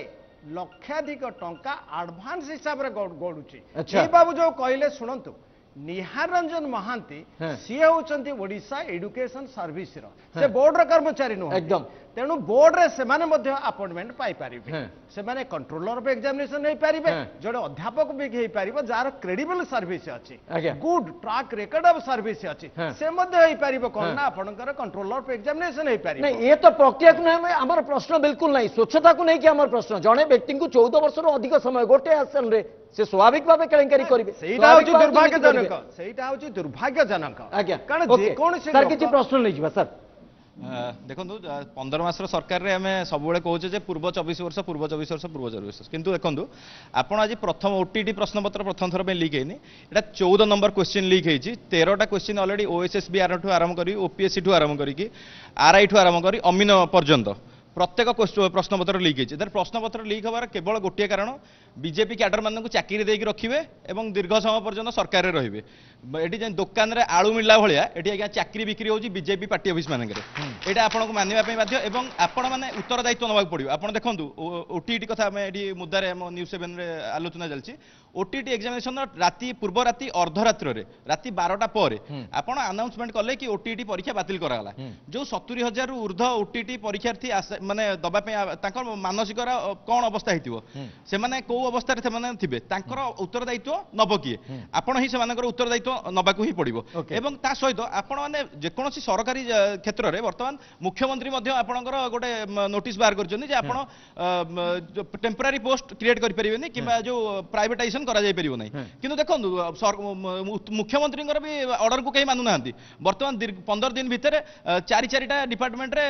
लक्षाधिक टंका एडवांस हिसाब रे गडुछि ए बाबू जो कहले सुनंतु निहार रंजन महांती सी होचंती ओडिशा एजुकेशन सर्विस रो से बोर्ड रो कर्मचारी नु एकदम तेणु बोर्ड रे से माने मध्य अपॉइंटमेंट पाई पारिबे से माने कंट्रोलर ऑफ एग्जामिनेशन नहीं पारिबे जोडे अध्यापक भी हेई पारिबो जार क्रेडिबल सर्विस अछि good track record of service अछि से मध्य हेई पारिबो कोन ना आपनकर कंट्रोलर ऑफ एग्जामिनेशन हेई पारिबो नहीं ये तो प्रक्रिया को नहीं हमर प्रश्न बिल्कुल नहीं स्वच्छता को नहीं कि हमर प्रश्न जने व्यक्ति को 14 वर्ष रो अधिक समय गोटे आसन रे से स्वाभाविक भाव केलेंकारी करिवे सेटा होची दुर्भाग्यजनक सेटा होची दुर्भाग्यजनक आज्ञा कारण जे कोन से सर किछि प्रश्न नहीं जिबा सर देखो 15 मास सरकार रे हमें सब कहूचे जे पूर्व 24 वर्ष पूर्व 24 वर्ष पूर्व 24 वर्ष किंतु देखो आपण आज प्रथम ओटीटी प्रश्नपत्र प्रथम थर पे लीक हैनी एटा 14 नंबर क्वेश्चन लीक हैची 13टा क्वेश्चन ऑलरेडी ओएसएसबी आर ठू आरंभ करी ओपीएससी ठू आरंभ करी आरआई ठू आरंभ करी अमीन पर्यंत प्रत्येक प्रश्नपत्र लीक है प्रश्नपत्र लीक हमार केवल गोटे कारण बीजेपी कैडर मान चाकरी देकी रखिए और दीर्घ समय पर्यंत सरकार रे रहिबे ये दुकान रे आलू मिलला भाया ये आज्ञा चाकरी बिक्री होची बीजेपी पार्टी ऑफिस मानक यहाँ आपको मानवा बाध्य और आपण मैंने उत्तरदायित्व नवा पड़ो आप देखो ओटीटी कथा आम ये मुद्दे न्यूज 7 रे आलोचना चलती ओटीटी एग्जामिनेशन राति पूर्व राति अर्धरात्र राति 12टा पर आपण अनाउंसमेंट कले कि ओटीटी परीक्षा बातिल कराला जो 70,000 ऊर्ध्व ओटीटी परीक्षार्थी माने दबा पे मानसिक कौन अवस्था होइतिबो से माने को अवस्था रे से थिबे तांकर उत्तरदायित्व नब किए आपण ही से उत्तरदायित्व नबाकू ही पड़ो एवं ता सहित आपण माने जेकोसी सरकारी क्षेत्र में वर्तमान मुख्यमंत्री मध्य आपणकर गोटे नोटिस बाहर करछन जे आपण टेम्पररी पोस्ट क्रिएट करि परिबेनी किबा जो प्राइवेटाइजेशन करा जाय परिबो नै किंतु देखंतु मुख्यमंत्री भी ऑर्डर को कहीं मानु नांती वर्तमान 15 दिन भितर 4-4टा डिपार्टमेंट रे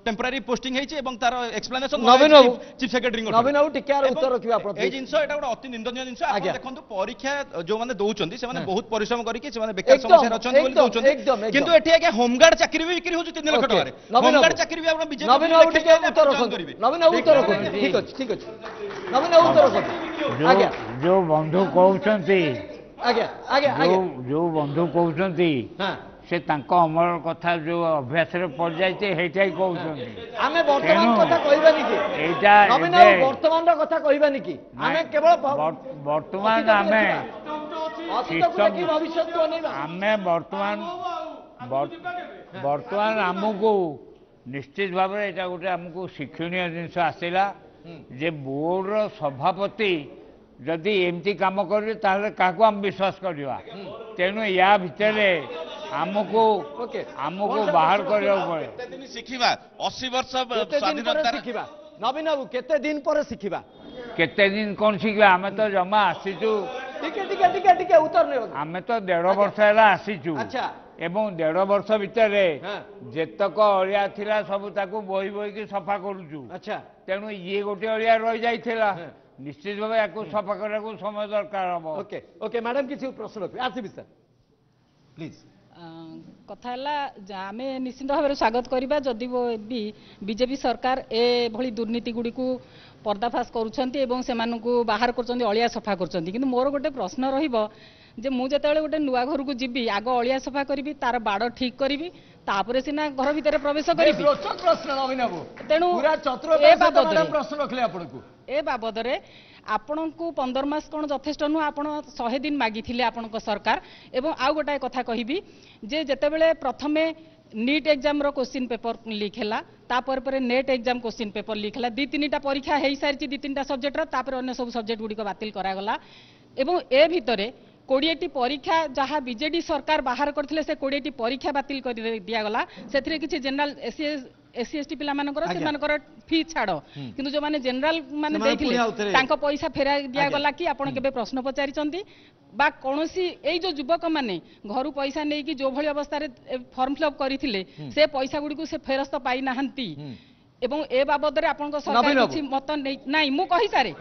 टेम्पररी पोस्टिंग हेछि एवं तार एक्सप्लेनेशन चीफ सेक्रेटरी नवीन टिकार उत्तर रखिबा आपण ए जिंस एटा गोटे अति निंदनीय जिंस आपण देखंतु परीक्षा जो माने दउचंदी से माने बहुत परिश्रम करिके से माने बेकार समस्या रचंदी बोली दउचंदी किंतु एठी आके होमगार्ड चाकरी भी बिक्री होछि 3 लाख टका रे होमगार्ड चाकरी भी आपण बीजेपी नवीन टिकार उत्तर रखंदी नवीन उत्तर रखंदी ठीक अछि नवीन उत्तर रखंदी आज्ञा जो बंधु कहउचंती आज्ञा आज्ञा जो बंधु कहउचंती ସେ ତାଙ୍କ ଅମଳ କଥା ଯୋଉ ଅଭ୍ୟାସରେ ପଡ଼ିଯାଇଛି ସେଇଟା ହିଁ କହୁଛନ୍ତି। ଆମେ ବର୍ତ୍ତମାନ କଥା କହିବାନି କି ଏଇଟା ବର୍ତ୍ତମାନର କଥା କହିବାନି କି ଆମେ କେବଳ ବର୍ତ୍ତମାନ ଆମେ ଆମେ ବର୍ତ୍ତମାନ ଆମକୁ ନିଶ୍ଚିତ ଭାବରେ ଏଇଟା ଗୋଟେ ଆମକୁ ଶିକ୍ଷଣୀୟ ଜିନିଷ ଆସିଲା ଯେ ବୋର୍ଡର ସଭାପତି ଯଦି ଏମିତି କାମ କରିବେ ତାହେଲେ କାହାକୁ ଆମେ ବିଶ୍ୱାସ କରିବା। ତେଣୁ ୟା ଭିତରେ ଆମକୁ ବାହାର କରିବାକୁ ପଡେ। ଶିଖିବା 80 ବର୍ଷ ଶିଖିବା ନବୀନ ବାବୁ କେତେ ଦିନ ପରେ ଶିଖିବା କେତେ ଦିନ କ'ଣ ଶିଖିବା ଆମେ ତ ଜମା ଆସିଛୁ ଟିକେ ଉତ୍ତର ନେବ ଆମେ ତ 1.5 ବର୍ଷ ହେଲା ଆସିଛୁ ଏବଂ 1.5 ବର୍ଷ ଭିତରେ ଯେତକ ଅଳିଆ ଥିଲା ସବୁ ତାକୁ ବୋହିକି ସଫା କରୁଛୁ। ତେଣୁ ଇଏ ଗୋଟେ ଅଳିଆ ରହିଯାଇଥିଲା ନିଶ୍ଚିତ ଭାବେ ୟାକୁ ସଫା କରିବାକୁ ସମୟ ଦରକାର ହବ। ଓକେ ମ୍ୟାଡାମ କିଛି ପ୍ରଶ୍ନ ରଖିବେ ଆସିବି ସାର୍ ପ୍ଲିଜ। କଥା ହେଲା ଆମେ ନିଶ୍ଚିତ ଭାବରେ ସ୍ୱାଗତ କରିବା ଯଦି ବି ବିଜେପି ସରକାର ଏଭଳି ଦୁର୍ନୀତି ଗୁଡ଼ିକୁ पर्दाफाश करूँ बाहर कर अलिया सफा कर मोर गोटे प्रश्न रे मुझे गोटे नुआ घर को जीवी आग अलिया सफा करी तार बाड़ ठीक करी तापर सीना घर भितर प्रवेश करी तेणु ए बाबद आपण को 15 मास कौन यथेष्ट नुह आप 100 दिन मागिथिले आपण सरकार एवं आउ गोटाए कथा कहबी जे जेतेबेले प्रथमे नीट एग्जाम रो क्वेश्चन पेपर लीक हैला तापर पर net exam question paper leak हैला 2-3टा परीक्षा हेई सारी 2-3टा सब्जेक्ट रा तापर अन्य सब सब्जेक्ट गुडी को बातिल करा गला एवं ए भितरे 20टी परीक्षा जहाँ बीजेडी सरकार बाहर करथिले से 20टी परीक्षा बातिल कर दिया गला सेथिरे किछि जनरल एससी एसटी पिला मानकर से मानकर फी छाड़ किंतु जो माने जनरल माने देथिले तांको पैसा फेरा दिया गला कि आपण केबे प्रश्न पचारि चंती बा कोनोसी एई जो युवक माने घरु पैसा नै कि जो भली अवस्था रे फॉर्म फिलअप करिथिले से पैसा गुडी को से फेरस्त पाई नाहंती एवं ए बाबद रे आपन को सरकार किछि मत नै मु कहि सारे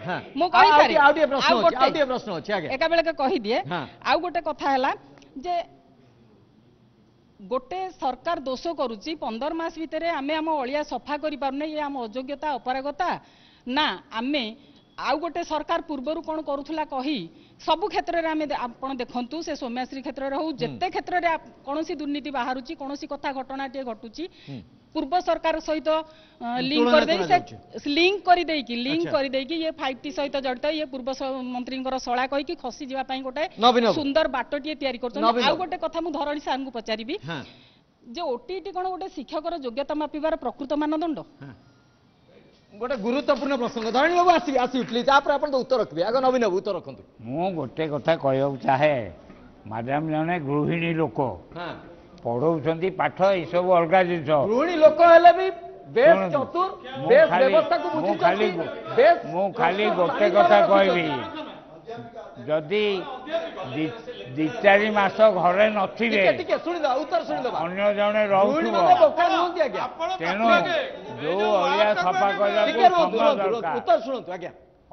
आउटे प्रश्न अछि आगे एका बेले के कहि दिए आउ गोटे कथा हला जे गोटे सरकार दोष करुच्ची 15 मास भितर आमे आम अलिया सफा करि पारने ये आम अयोग्यता अपरागता ना आमे आउ गोटे सरकार पूर्वर कौन करुला कही सबु क्षेत्र में आप देखु से सौम्याश्री क्षेत्र हो जिते क्षेत्र में कौन दुर्नीति बाहर कौन कथा घटना टे घटुची पूर्व सरकार सहित लिंक कर ये 5T सहित जड़ित ये पूर्व मंत्री शला कहीकि खसी जावाई गोटे सुंदर बाटटे या गोटे कथा मुझे धरणी सार को पचारि जे ओटीटी कौन गोटे शिक्षकर योग्यता मापिबार प्रकृत मानदंड गोटे गुरुत्वपूर्ण प्रसंग धरणी बाबू आसि प्लीज आप उत्तर रखिए आगे नवीन बाबू उत्तर रखु मु गोटे कथा कहूँ चाहे मैडम जने गृहिणी लोक पढ़ाऊँ पाठ ये सब अलग जिन गृहिणी लोक मु खाली गोटे कथा कहबी जदि 2-4 मास घरे नथिबे अन्य जने रहउथबो तेणु जो अलिया सफा करला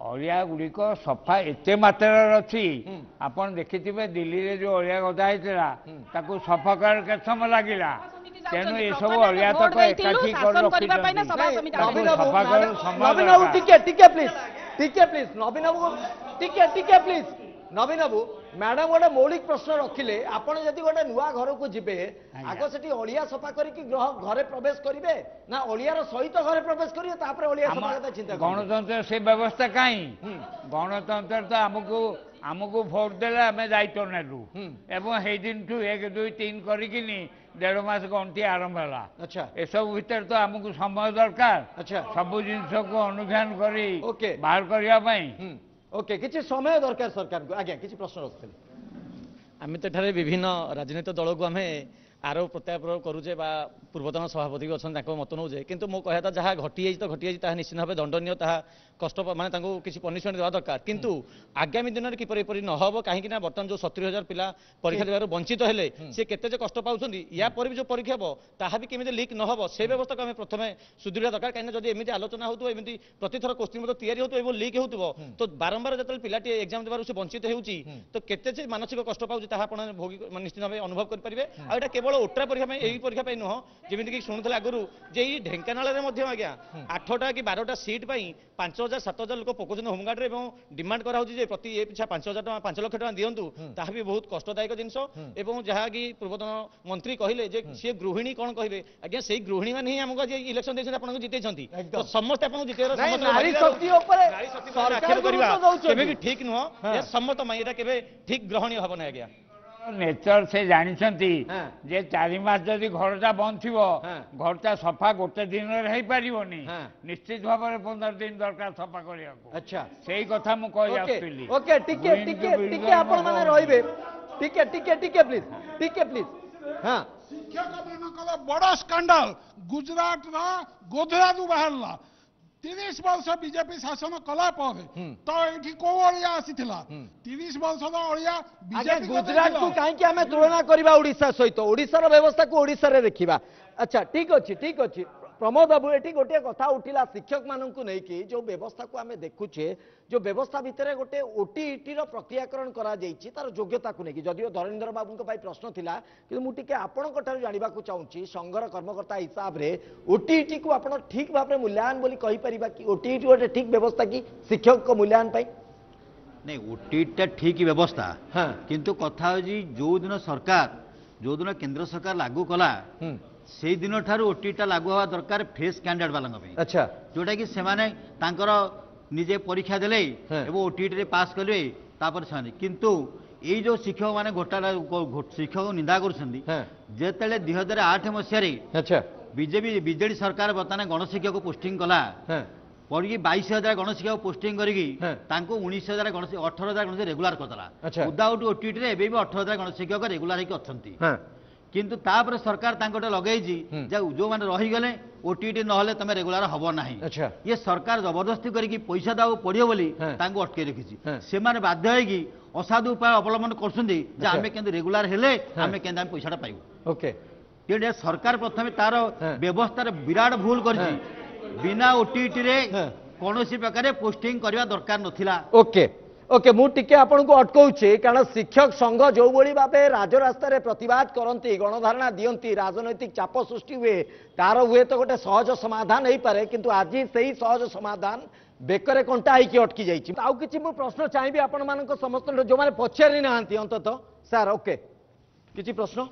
अलिया गुड़िक सफा एते मात्रार अच्छी आपन देखिथिबे दिल्ली रे जो अलिया गदा होइतला ताकू सफा कर के समय लागिला तेणु ये सब अलिया तक एकाठी कर रखिछन सफा कर समय टिके प्लीज नवीन बाबू टिके प्लीज नवीन बाबू मैडम गोटे मौलिक प्रश्न रखिले आपण जदि गोटे नुआ घर को जीवे आग से अलिया सफा करके घरे प्रवेश करेंगे ना अलियार सहित घरे प्रवेश करेंगे तापर अलिया सफा कथा चिंता गणतंत्र से व्यवस्था कहीं गणतंत्र तो आमको भोट देले आम दायित्व नेलु एवं हे दिन 1 2 3 करके 1.5 मास गंती आरंभ है। अच्छा ए सब भीतर तो आमको समय दरकार। अच्छा सब जिनस को अनुध्यान करी बाहर करने ओके किसी समय दरकार सरकार को आज्ञा किसी प्रश्न रखते आम तो विभिन्न राजनीतिक दल को आम आरोप प्रत्यारोप करुचे पूर्वतन सभापति भी अच्छा मत नौजे किंतु मो कहता जहाँ घटी तो घटी निश्चित भाव दंडनीय कष्ट माने किसी पनिशमेंट देवा दरकार किंतु आगामी दिन में किपर न हम कहीं बर्तमान जो 70,000 पिला परीक्षा देवार वंचित हेले सी केते कष्ट पाउछन या पर भी जो परीक्षा हम ताहा भी केमिति लीक न हम से व्यवस्था को आम प्रथम सुदृढ़ दरकार कहीं जब एमती आलोचना हो एमती प्रतिथर क्वेश्चन तैयारी हो लीक हो तो बारंबार जो पिलाटी एग्जाम देवार से वंचित हो तो केते मानसिक कष्ट पाउछ ताहा आपण निश्चित भाव अनुभव करेंगे आ केवल केवल ओट्रा परीक्षा यही परीक्षा नुह जमीक शुणुला आगु जे ढेंकानाल आज्ञा 8टा कि 12टा सीट 5,000 7,000 लोक पकाउछन् होमगार्ड रे डिमांड करा होछि जे प्रति ए पिछा 5,000 टका 5 लाख टका दियंतु ताहा भी बहुत कष्टदायक जिंस एवं जहाँ कि पूर्वतन मंत्री कहले जे सी गृहिणी कौन कहे आज्ञा से गृहिणी मैंने ही आमको इलेक्शन देखते आपको जितेछंती तो समस्त आपको जितेर ठीक नुह सम्मत माई एटा केबे ठीक ग्रहणीय हबना आज्ञा नेचर से जानिछंती जे 4 मास जदि घरटा बंद थिबो घरटा सफा गोटे दिन रे हेई परिबोनी निश्चित भाव में 15 दिन दरकार सफा करिया को अच्छा सेही कथा मु कहि आछिली ओके टिके आपण माने रहिबे टिके प्लीज हां शिक्षक मानकर बड़ स्कैंडल गुजरात रा गोधरा दु बाहरला 30 वर्ष बीजेपी शासन कला तो ये कौ अड़िया आसीथिला 30 वर्ष अड़िया बीजेपी गुजरात को कहीं आम तुलना करवा ओडिशा सहित ओडिशार व्यवस्था को ओडिशा रे देखिबा अच्छा ठीक अच्छी प्रमोद बाबू ये गोटे कथा उठिला शिक्षक मानू नहीं जो व्यवस्था को आम देखुचे जो व्यवस्था भितर गोटे ओटीईटी प्रक्रियाकरण करा जायछि तार योग्यता को नहीं जदियो धरणीधर बाबू प्रश्न थिला कि मुझे आपण जानवा चाहूँगी संघर कर्मकर्ता हिसाब से ओटीईटी को आप ठीक भाव में मूल्यांकन बोली कहि परिबा कि ओटीईटी गोटे ठीक व्यवस्था कि शिक्षक को मूल्यांकन नहीं ओटीईटी ठीक व्यवस्था हाँ किंतु कथा जो दिन सरकार जो दिन केंद्र सरकार लागू कला से दिन ठार ओटीईटी लागू हवा दरकार फ्रेश कैंडिडेट वाला अच्छा जोटा कि सेमाने तांकर निजे परीक्षा देले एवं ओटीईटी पास कले किंतु ये जो शिक्षक माने घोटाला शिक्षक निंदा करुछंदी जेतेले 2008 मसियारे अच्छा बीजेपी बीजेडी सरकार बर्तमान गणशिक्षक को पोस्टिंग कला पड़ी 22,000 गणशिक्षक पोस्टिंग करी 19,000 18,000 गणशिक्षक रेगुलर करदेला विदाउट ओटीईटी रे एबे 18,000 गणशिक्षक रेगुलर होके अछंती किंतु तापर सरकार तांकोटे लगेइजी जो माने रही गले ओटीईटी नहले तमे रेगुलर हबो नाही अच्छा ये सरकार जबरदस्ती करके पैसा दाव पड़ियो बोली तांको अटके रखिछि से माने बाध्य होगी असाधु उपाय अवलंबन करछुंदी जे आमे केंद्र रेगुलर हेले आमे केंद्र आमे पैसाटा पाइबो ओके ये सरकार प्रथमे तार व्यवस्था विराट भूल करछि बिना ओटीईटी रे कोनोसी प्रकार पोस्टिंग करबा दरकार नथिला ओके ओके मुझे आपन को अटकाऊे कारण शिक्षक संघ जो भाव राजरास्तार प्रतिवाद करती गणधारणा दियंती राजनैतिक चाप सृष्टि हुए तार हुए तो गोटे सहज समाधान हो पारे किंतु आज से ही सहज समाधान बेकरे कंटा होगी अटकी जाइए आउ कि प्रश्न चाहिए आपण मान समस्त जो मैंने पचारि ना अंतत सार ओके किसी प्रश्न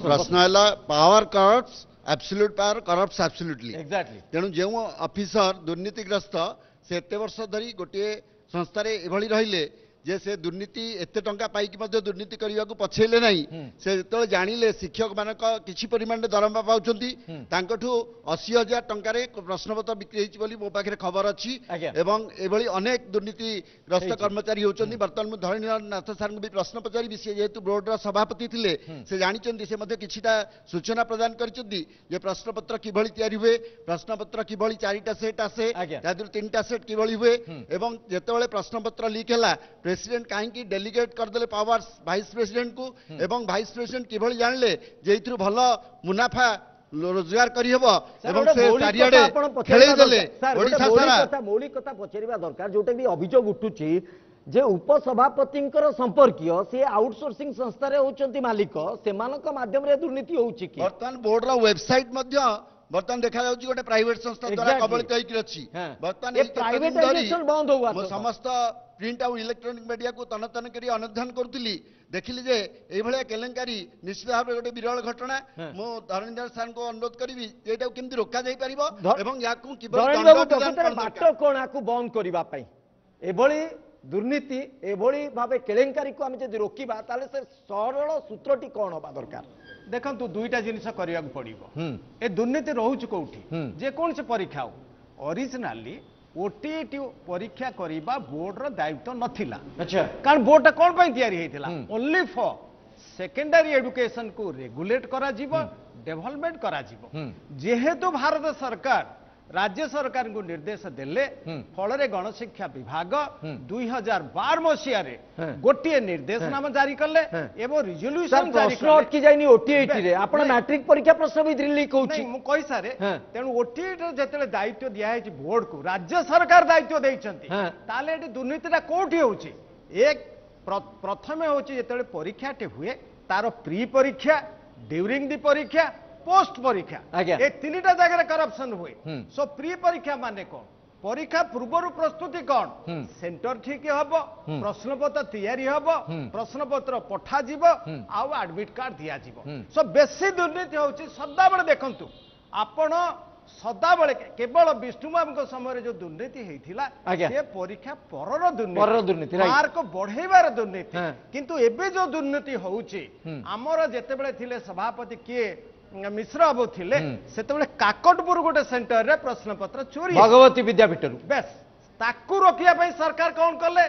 प्रश्न है power corrupts absolute power corrupts absolutely exactly तेणु जो ऑफिसर दुर्नीतिग्रस्त से एत वर्ष धरी गोटे संस्थार एभली रहिले जे से दुर्नीति एते टंका पाइकी मध्य दुर्नीति करने को पछेले नहीं से जो जानिले शिक्षक मानक किछि परिमाण दरमा पाउछंती तांकठु 80,000 टंकार प्रश्नपत्र बिक्री होइछि बोली मो पाखे खबर अच्छी एवं एभली अनेक दुर्नीतिग्रस्त कर्मचारी होउछंती वर्तमान मु धरणीनाथ सर भी प्रश्न पचारि से जेहेतु बोर्डर सभापति थिले से जानिचंती से मध्य किछिटा सूचना प्रदान करचंती जे प्रश्नपत्र किभली तयारी हुए प्रश्नपत्र किभली 4टा सेट आसे तादर 3टा सेट किभली हुए एवं जेतेबेले प्रश्नपत्र लीक हैला प्रेसिडेंट कहीं डेलीगेट करदे पावर्स भाइस प्रेसिडेंट को एवं भाइस प्रेसिडेंट किभली जानले जे इथरु भलो मुनाफा रोजगार करी हबो एवं से चारियाडे खेलै देले ओडिसा सारा मौलिक कथा पचरिबा दरकार जोटे भी अभियोग उठुची जे उपसभापतिंकर संपर्कीय से आउटसोर्सिंग संस्था रे होचंती मालिक सेमानक माध्यम रे दुर्नीति होउची कि वर्तमान बोर्ड रो वेबसाइट मध्य बर्तमान देखा जाउची गोटे प्राइवेट संस्था द्वारा कबलित होइकी अछि बर्तमान प्राइवेटाइजेशन बंद होवा समस्त प्रिंट आउ इलेक्ट्रॉनिक मीडिया को तन तन करी अनुधान करुली देखिली जे ए भलिया केलेंकारी निश्चित भाव गोटे विरल घटना मो धरणीधर सर को अनुरोध करी एटा केमती रोका जाई परिबो एवं याकू किबल बाट कोन आकू बंद करिबा पई एभली दुर्नीति एभली भाबे केलेंकारी को हम जदि रोकिबा ताले से सरल सूत्रटी कोन होबा दरकार देखंतु दुईटा जिनिस करिया पड़िबो ए दुर्नीति रहउछ कोठी जे कोन से परीक्षा हो ओरिजिनली ओटीईटी परीक्षा करिबा बोर्ड रो दायित्व नथिला अच्छा कारण बोर्ड कोन पई तयारी हेतिला ओनली फॉर सेकेंडरी एजुकेशन को रेगुलेट करा जीवो डेवलपमेंट करा जीवो जेहेतु भारत सरकार राज्य सरकार को निर्देश देले फल गणशिक्षा विभाग 2012 मसीह गोटे निर्देशनामा जारी कले एवं रिजोल्यूशन जारी अटकी जाइनी ओटीईटी रे आपण मैट्रिक परीक्षा प्रश्न भी लीक होउची मु कहि सारे तेनु ओटीईटी जेतेले दायित्व दिया है बोर्ड को राज्य सरकार दायित्व देइछंती ताले एटी दुर्नीतिटा कोठी होउची एक प्रथमे होउची जेतेले परीक्षाटे हुए तार प्री परीक्षा ड्यूरिंग दी परीक्षा पोस्ट परीक्षा ए तीनटा जगह करप्शन हुए सो प्री परीक्षा माने कौन परीक्षा पूर्व प्रस्तुति कौन सेंटर ठीक हम प्रश्नपत्र तैयारी हम प्रश्नपत्र पठा आउ एडमिट कार्ड दिया सो बेसी दुर्नीति हूँ सदा बेले देखु आपण सदा बेले केवल विष्णु बाबू समय जो दुर्नीति होता परीक्षा पर दुर्नीति मार्क बढ़ेबार दुर्नीति किंतु एबे जो दुर्नीति होउची हमर जेतेबेले थिले सभापति किए मिश्र बाबू थिले सेतेबेले काकटपुर गोटे सेंटर रे प्रश्नपत्र चोरी भगवती विद्यापीठ बेस ताकू रोकिया पई सरकार कौन कले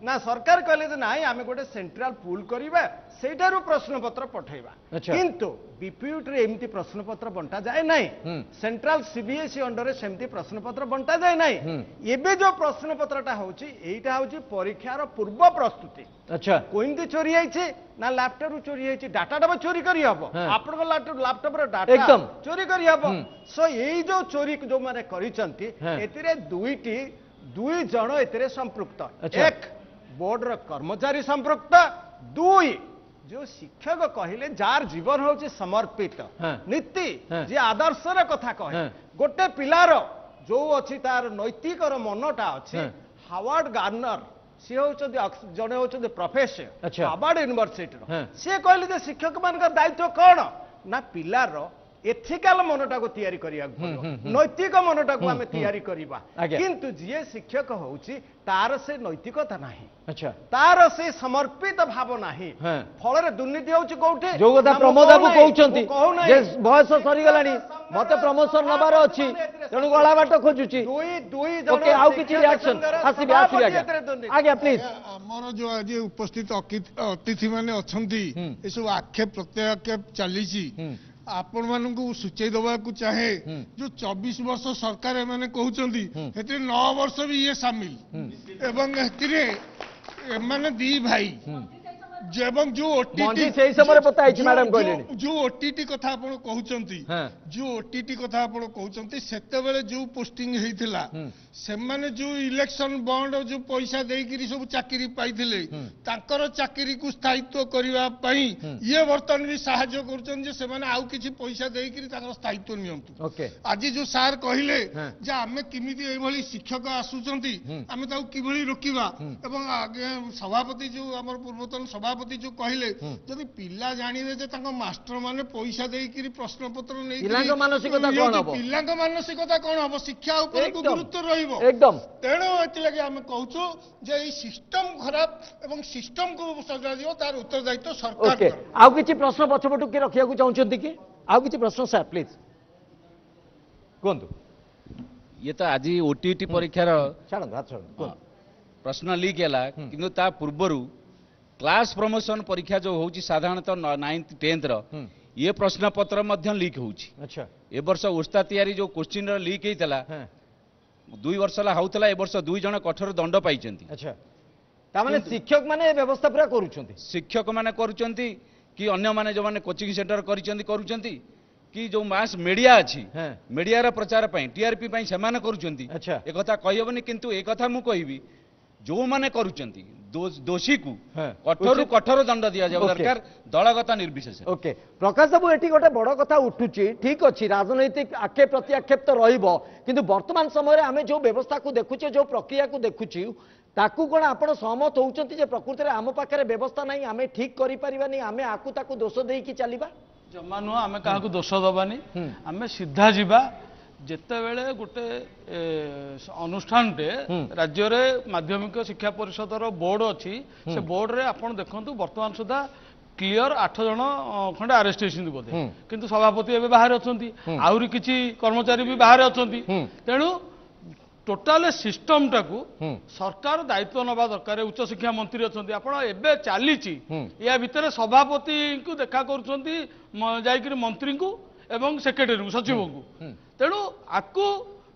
ना सरकार कहले जे नाही आमे गोटे सेंट्रल पूल करिबा सेठारु प्रश्नपत्र पठेबा किंतु बीपीयूटी रे एमती प्रश्नपत्र बंटा जाए नाही सेंट्रल सीबीएसई अंडर सेमती प्रश्नपत्र बंटा जाए नाही एबे जो प्रश्नपत्रटा होची एटा होची परीक्षार पूर्व प्रस्तुति अच्छा कोइंदी चोरी आइछि ना लैपटॉप रु चोरी आइछि डाटाटा बा चोरी करी हबो आपन लैपटॉप रे डाटा एकदम चोरी करी हबो सो एई जो चोरी जो माने करिसंती एतिरे दुई जन एतिरे संपृक्त एक बोर्ड रो कर्मचारी संपृक्त दुई जो शिक्षक कहले जार जीवन होची समर्पित नीति जे आदर्श रे कथा कहे गोटे पिलार जो अछि तार नैतिक मनटा अछि हार्वर्ड गार्नर सी होचंदी जने होचंदी प्रोफेसर हार्वर्ड यूनिवर्सिटी रो से कहले जे शिक्षक मानकर दायित्व कोन ना पिलार एथिकल मनटा को तैयारी करिया नैतिक मनटा को आमे तैयारी करिबा किंतु जे शिक्षक होउची तार से नैतिकता नाही अच्छा तार से समर्पित भाव नाही फल रे दुर्नीति होउची कोठी जो कथा प्रमोद बाबू कहउचंती जे बयस सरी गलानी मते प्रमोशन नबार अछि तेनु गळा बाट खोजुची दुई जण ओके आउ किछि रिएक्शन आसी आगे प्लीज हमर जो आज उपस्थित अतिथि माने अछंती ए सब आक्षेप प्रत्याक्षेप चलीची आपण मानू सूचई दबा चाहे जो 24 वर्ष सरकार एमाने कहउचंदी हेते 9 वर्ष भी ये शामिल एवं एमाने दी भाई एवं जो ओटीटी से समय बताई मैडम कहले जो ओटीटी कथा आपण कहउचंती जो ओटीटी कथा आपण कहउचंती सेते बेले जो पोस्टिंग हेइथिला सेमाने जो इलेक्शन बॉन्ड जो पैसा देइकिरी सब चाकरी पाइथिले तांकर चाकरी को स्थायित्व करिवा पई ये वर्तन भी सहायता करचन जे सेमाने आउ किछि पैसा देइकिरी तांकर स्थायित्व नियंतु ओके आज जो सार कहिले जे आमे किमिति एई भली शिक्षक आसुचंती आमे ताऊ किभली रोकिबा एवं आगे सभापति जो हमर पूर्वतन सभापति जो कहले जदि पिल्ला जानिबे जे तांको मास्टर माने पैसा देइकिरी प्रश्न पत्र नै पिल्लांक मानसिकता कोन हबो पिल्लांक मानसिकता कोन हबो शिक्षा ऊपर को गुरुत्व रही एकदम तेणु एतिलगे आमे कहूछु जे ई सिस्टम खराब एवं सिस्टम को सजा दियो तार उत्तरदायित्व सरकार ओके आउ किछि प्रश्न पछपटु के रखिया को चाहउछंती कि आउ किछि प्रश्न सर प्लीज कोंतु ये तो आज ओटीटी परीक्षार छाड़ प्रश्न लीक हैला किंतु ता पूर्वरु क्लास प्रमोशन परीक्षा जो होउची साधारणतः 9th 10th रो ये प्रश्न पत्र मध्य लीक होउची अच्छा ए वर्ष उस्ता तयारी जो क्वेश्चन लीक हेतला 2 वर्ष ला हाउतला ए वर्ष 2 जण कठोर दंड पाइचंती अच्छा ता माने शिक्षक माने व्यवस्था पूरा करूचंती शिक्षक माने करूचंती कि अन्य माने जो माने कोचिंग सेंटर करूचंती कि जो मास मीडिया अछि मीडिया रा प्रचार पई टीआरपी पई समान करूचंती अच्छा ए कथा कहबनी किंतु ए कथा मु कहबी जो माने करूचंती दोषी को कठोर दंड दिया जाय दरकार दलगत निर्विशेष ओके प्रकाश बाबू एटी गोटे बड़ कथा उठुची ठीक अछि राजनैतिक आक्षेप प्रत्याक्षेप तो रहिबो किंतु वर्तमान समय आमे जो व्यवस्था को देखुचे जो प्रक्रिया को देखुची ताकू कोन आपण सहमत होउचंती जे प्रकृति रे आम पाखरे व्यवस्था नाही आमे ठीक करि परिबानी आमे आकू ताकू दोष देई कि चलीबा जमा नु आमे काहाकू दोष दबानी आमे सीधा जीवा जेतेबेले गोटे अनुष्ठान राज्य रे माध्यमिक शिक्षा परिषद बोर्ड अच्छी से बोर्ड रे आपण देखंतु वर्तमान सुधा क्लियर 8 जन खंडे अरेस्ट होइछिन बोधे किंतु सभापति एबे बाहर अछंती आउरी किछि कर्मचारी भी बाहर अछंती तेणु टोटाल सिस्टम टाकू सरकार दायित्व नबा दरकार उच्च शिक्षा मंत्री अछंती आपण एबे चालीची या भितरे सभापति को देखा करूछंती जायकरी मंत्री को एवं सेक्रेटरी को सचिव को तेणु आकु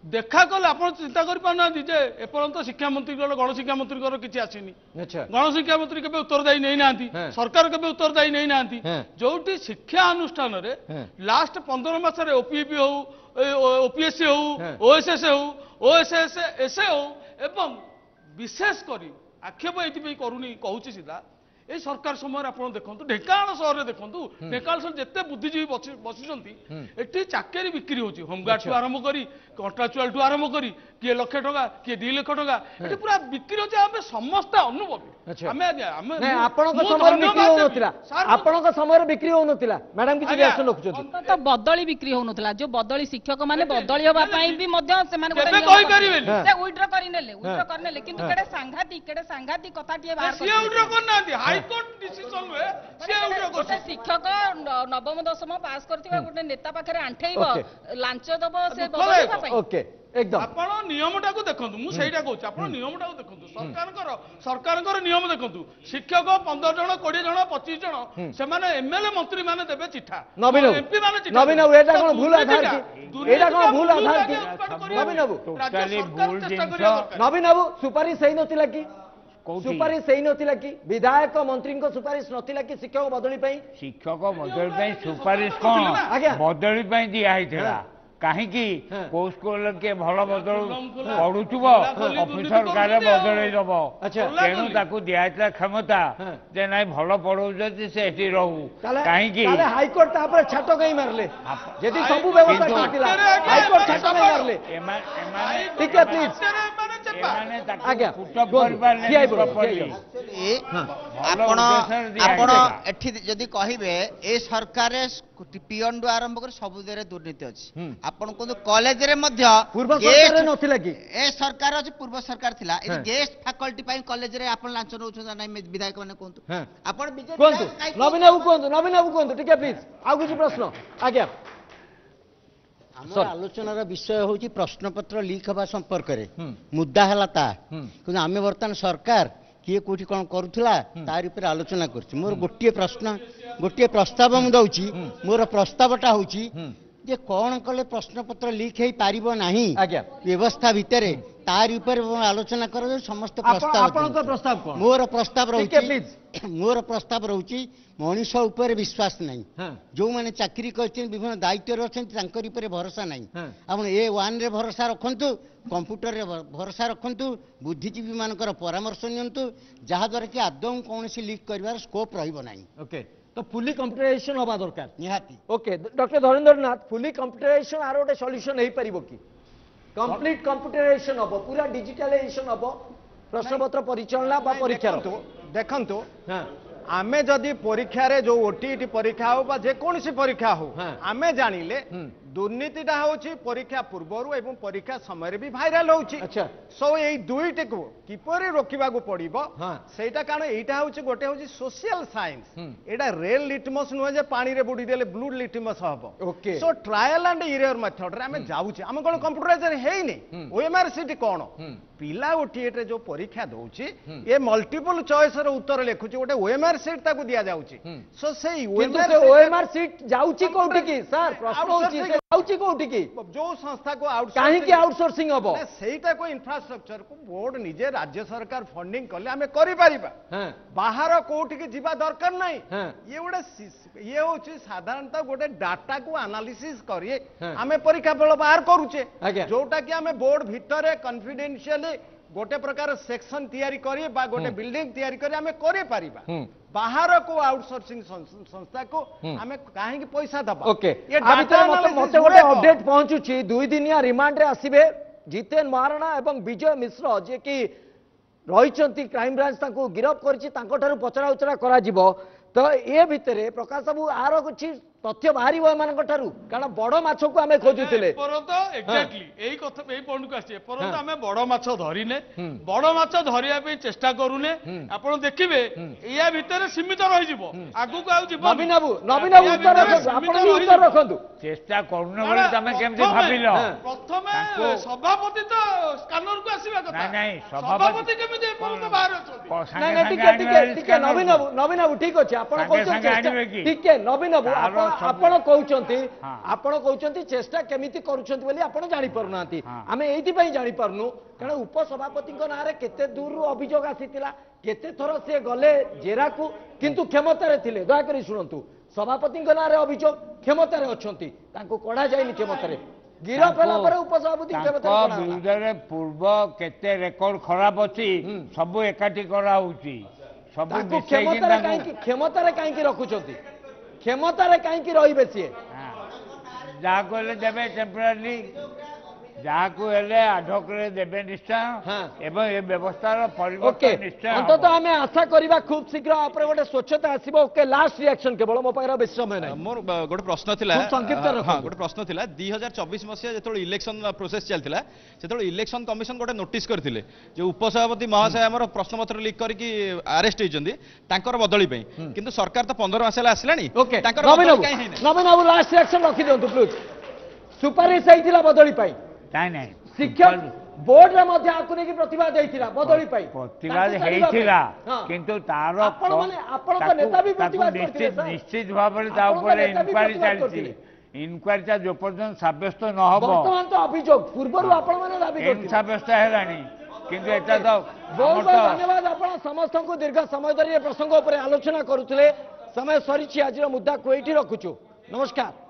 देखा कले आप चिंता करना एपर्यंत शिक्षा मंत्री गणशिक्षा मंत्री किसी आसनी गणशिक्षा मंत्री के उत्तरदायी नहीं ना सरकार के उत्तरदायी नहीं ना जो शिक्षा अनुष्ठान लास्ट 15 मास ओपीपी हो ओपीएससी हो ओएसएस हो ओएसएस एसए हो एवं विशेष कर आक्षेप ये करूनी कहूँ सीधा এই সরকার সময় আপনার দেখুন ঢেঙ্কানাল সহরে দেখুন ঢেঙ্কানাল সহর যেতে বুদ্ধিজীবী বসিଛନ୍ତି এটি চাকরি বিক্রি হচ্ছে হোমগার্ড টু আরম্ভ করি কন্ট্রাকচুয়াল টু আরম্ভ করি কিଏ লক্ষ টଙ୍କା কিଏ 2 ଲକ୍ଷ ଟଙ୍କା এটি পুরা বিক্রি হচ্ছে আমি ସମସ୍ତେ ଅନୁଭବୀ ଆମେ ଆପଣଙ୍କ ସମୟରେ ବିକ୍ରି ହଉନଥିଲା ଆପଣଙ୍କ ସମୟରେ ବିକ୍ରି ହଉନଥିଲା ମ୍ୟାଡାମ କିଛି ରିଆକ୍ସନ ରଖୁଛନ୍ତି ତ ବଦଳି ବିକ୍ରି ହଉନଥିଲା ଯୋଉ ବଦଳି ଶିକ୍ଷକ ମାନେ ବଦଳି ହବା ପାଇଁ ବି ମଧ୍ୟ ସେମାନେ କେବେ କହି ପାରିବେନି ସେ ୱିଡ୍ର କରିନେଲେ କିନ୍ତୁ କେଡେ ସାଂଘାତିକ କଥାଟିଏ ବାହାର ସିଏ ୱିଡ୍ର କରିନାହାନ୍ତି ହାଇକୋର୍ଟ ଡିସିଜନ ହୁଏ ସିଏ ୱିଡ୍ର ଗୋଟେ ଶିକ୍ଷକ ନବମ ଦଶମ ପାସ୍ କରିଥିବା ଗୋଟେ ନେତା ପାଖରେ ଆଣ୍ଠେଇବ ଲାଞ୍ଚ ଦବ ସେ ବଦଳିବା ପାଇଁ ଓକେ একদম ଆପଣ ନିୟମଟାକୁ ଦେଖନ୍ତୁ ମୁଁ ସେଇଟା କହୁଛି ଆପଣ ନିୟମଟାକୁ ଦେଖନ୍ତୁ ସରକାରଙ୍କର ନିୟମ ଦେଖନ୍ତୁ ଶିକ୍ଷକ 15 ଜଣ 20 ଜଣ 25 ଜଣ ସେମାନେ ଏମଏଲଏ ମନ୍ତ୍ରୀ ମାନେ ଦେବେ ଚିଠା ଏମପି ମାନେ ଚିଠା ନବୀନ ବାବୁ ଏଟା କଣ ଭୁଲ ଆଧାର କି ଏଟା କଣ ଭୁଲ ଆଧାର କି ନବୀନ ବାବୁ ନବୀନ ବାବୁ ସୁପାରିଶ ହେଇ ନଥିଲା କି ସୁପାରିଶ ହେଇ ନଥିଲା କି ବିଧାୟକ ମନ୍ତ୍ରୀଙ୍କ ସୁପାରିଶ ନଥିଲା କି ଶିକ୍ଷକ ବଦଳି ପାଇଁ ଶିକ୍ଷକ ବଦଳି ପାଇଁ ସୁପାରିଶ କଣ ବଦଳି ପାଇଁ ଦିଆ ହେଇଥିଲା କାହିଁକି କୋଉ ସ୍କୁଲ କିଏ ଭଲ ବଦଳୁ ପଢୁଥିବ ଅଫିସର କାଳେ ବଦଳେଇ ଦବ ତେଣୁ ତାକୁ ଦିଆଯାଇଥିଲା କ୍ଷମତା ଯେ ନାଇଁ ଭଲ ପଢଉଛନ୍ତି ସେ ଏଠି ରହୁ କାହିଁକି ହାଇକୋର୍ଟ ତାପରେ ଛାଟ କାହିଁ ମାରିଲେ ଯଦି ସବୁ ବ୍ୟବସ୍ଥା ଠିକ ଥିଲା ହାଇକୋର୍ଟ ଛାଟ କାହିଁ ମାରିଲେ ଟିକେ ପ୍ଲିଜ ଆପଣ ଏଠି ଯଦି କହିବେ ଏ ସରକାର ପିଅନ ଆରମ୍ଭ କରି ସବୁଥିରେ ଦୁର୍ନୀତି ଅଛି ଆପଣ କୁହନ୍ତୁ କଲେଜରେ ମଧ୍ୟ ନଥିଲା କି ଏ ସରକାର ଅଛି ପୂର୍ବ ସରକାର ଥିଲା ଏ ଗେଷ୍ଟ ଫାକଲ୍ଟି ପାଇଁ କଲେଜରେ ଆପଣ ଲାଞ୍ଚ ନେଉଛନ୍ତି ନାଇଁ ବିଧାୟକ ମାନେ କୁହନ୍ତୁ ଆପଣ କୁହନ୍ତୁ ନବୀନ ବାବୁ କୁହନ୍ତୁ ଟିକେ ପ୍ଲିଜ ଆଉ କିଛି ପ୍ରଶ୍ନ ଆଜ୍ଞା ଆମର ଆଲୋଚନାର ବିଷୟ ହେଉଛି ପ୍ରଶ୍ନପତ୍ର ଲିକ୍ ହେବା ସମ୍ପର୍କରେ ମୁଦ୍ଦା ହେଲା ତା କିନ୍ତୁ ଆମେ ବର୍ତ୍ତମାନ ସରକାର କିଏ କୋଉଠି କଣ କରୁଥିଲା ତାରି ଉପରେ ଆଲୋଚନା କରୁଛୁ ମୋର ଗୋଟିଏ ପ୍ରସ୍ତାବ ମୁଁ ଦଉଛି ମୋର ପ୍ରସ୍ତାବଟା ହେଉଛି ଯେ କଣ କଲେ ପ୍ରଶ୍ନପତ୍ର ଲିକ୍ ହେଇ ପାରିବ ନାହିଁ ବ୍ୟବସ୍ଥା ଭିତରେ ତାରି ଉପରେ ଆଲୋଚନା କରାଯାଉ ସମସ୍ତେ ମୋର ପ୍ରସ୍ତାବ ରହୁଛି ମଣିଷ ଉପରେ ବିଶ୍ୱାସ ନାହିଁ ଯୋଉମାନେ ଚାକିରି କରିଛନ୍ତି ବିଭିନ୍ନ ଦାୟିତ୍ୱରେ ଅଛନ୍ତି ତାଙ୍କରି ଉପରେ ଭରସା ନାହିଁ ଆପଣ A1 ରେ ଭରସା ରଖନ୍ତୁ କମ୍ପ୍ୟୁଟରରେ ଭରସା ରଖନ୍ତୁ ବୁଦ୍ଧିଜୀବୀ ମାନଙ୍କର ପରାମର୍ଶ ନିଅନ୍ତୁ ଯାହାଦ୍ୱାରା କି ଆଦୌ କୌଣସି ଲିକ୍ କରିବାର ସ୍କୋପ ରହିବ ନାହିଁ ଓକେ तो फुली कंप्यूटराइजेशन हवा दरकार निहाती ओके डॉक्टर धरेंद्र नाथ फुली कंप्यूटराइजेशन आरो गोटे सॉल्यूशन हेई परिबो कि कंप्लीट कंप्यूटराइजेशन हबो पूरा डिजिटलाइजेशन हबो प्रश्नपत्र परिचालना बा परीक्षा देखंतु आमे जदि परीक्षा रे जो ओटीटी परीक्षा हो बा जे कोनसी परीक्षा हो आमे जानिले दुर्नीतिटा होची परीक्षा पूर्वरु एवं परीक्षा समय भी भाइराल होची अच्छा सो एई दुईटे को किपरि रोकिबा को पड़िबो सेटा कारण एटा होची गोटे होची सोशल साइंस एटा रेल लिटमस नुहे जे पानी रे बुडी देले ब्लू लिटमस हबो okay so trial and error method रे आमे जाउची हम कोन कंप्यूटराइजर हेइनी ओएमआर सीटी कोन पिला ओटीएटे जो परीक्षा दउची ए मल्टीपल चॉइस रो उत्तर लेखुची गोटे ओएमआर सीट ताकू दिया जाउची सो से ओएमआर सीट जाउची कोठी की सर प्रश्न होची जाउची कोठी की जो संस्था को काहे की आउटसोर्सिंग हबो सेटा को इंफ्रास्ट्रक्चर को बोर्ड निजे राज्य सरकार फंडिंग करले हमें करि परिबा बाहर कोठी की जीवा दरकार नहीं ये गोटे ये होची साधारणतः गोटे डाटा को एनालिसिस करिए हमें परीक्षा फल बाहर करूचे जोटा कि हमें बोर्ड भितरे कॉन्फिडेंशियली गोटे प्रकार सेक्शन तैयारी करिए बा गोटे बिल्डिंग तैयारी करिए हमें करि परिबा बाहर को आउटसोर्सिंग संस्था को हमें काहे की पैसा दबा ओके ये डाटा मते गोटे अपडेट पहुंचुची 2 दिनिया रिमांड रे आसीबे जितेन महाराणा एवं विजय मिश्र जे कि रहिचंती क्राइम ब्रांच ताको गिरफ करछि ताको ठारू पचरा उचरा करा जिवो तो ए भितरे प्रकाश बाबू आरो कुछ तथ्य बाहरी एमानक ठारू कारण बड़ माछ को आमे खोजुतिले परंतु एग्जैक्टली एई कथा एई पॉइंट को आछे परंतु आमे बड़ माछ धरिने बड़ माछ धरिया पे चेष्टा करूने आपण देखिबे या भितरे सीमित रहि जिवो आगु को आउ जिवो नवीन बाबू उत्तर रखो आपण भी उत्तर रखंतु चेष्टा करूने बोले तमे केमति भाबिलो प्रथमे सभापति तो स्कैनर को आसीबा कथा नहीं सभापति केमति परंतु बाहर अछि नहीं ठीक नवीन बाबू ठीक अछि आपण कहउछन ठीक नवीन बाबू आपण कहउछंती चेष्टा केमिति करूछंती बोली आपण जानि परनांती आमे एइति पई जानि परनु कारण उपसभापति को नारे केते दूर अभियोग आसीतिला केते थरो से गले जेरा को किंतु क्षमता रे थिले दया करी सुनंतु सभापति को नारे अभियोग क्षमता रे अछंती तांको कोडा जायनि क्षमता रे गिरफ होला पर उपसभापति क्षमता विरुद्ध पूर्व केते रेकॉर्ड खराब अछि सब एकाठी करा होउची क्षमतार कहीं रखुंट क्षमतार कहीं रही सी जहाँ देवे टेम्पोरारी जहाँ आढक देवे निश्चय एवं ए व्यवस्था परिवर्तन निश्चय अंततः आम आशा करवा खूब शीघ्र आप गोटे स्वच्छता आसो ओके लास्ट रिएक्शन केवल मो पाखे बेस समय ना मोर गोटे प्रश्न थिला गोटे प्रश्न थिला 2024 मसीहा जो इलेक्शन प्रोसेस चलता से इलेक्शन कमिशन गोटे नोटिस करथिले जो उपसभापति महाशय आमर प्रश्नपत्र लिक करके अरेस्ट होइचंदी बदली किंतु सरकार तो 15 मास आसलानी नवीन बाबू लास्ट रिएक्शन रखी दिंतु प्लीज सुपारिश होइतिला बदली शिक्षक बोर्ड रे मध्य आकु नेकी प्रतिवाद हेतिला बदली पाई प्रतिवाद हेतिला किंतु तारो आपण को नेता भी प्रतिवाद करथिले निश्चित भाव रे ता ऊपर इंक्वायरी चलती इंक्वायरी ता जो पर्यंत साब्यस्त न हबो वर्तमान तो अभियोग पूर्व आपण माने दाबी करथिले साब्यस्त हेलानी किंतु एटा तो बहुत धन्यवाद आपण समस्त को दीर्घ समय धरि प्रसंग ऊपर आलोचना करूथिले समय सरीछि आज मुद्दा को एठी रखुछु नमस्कार।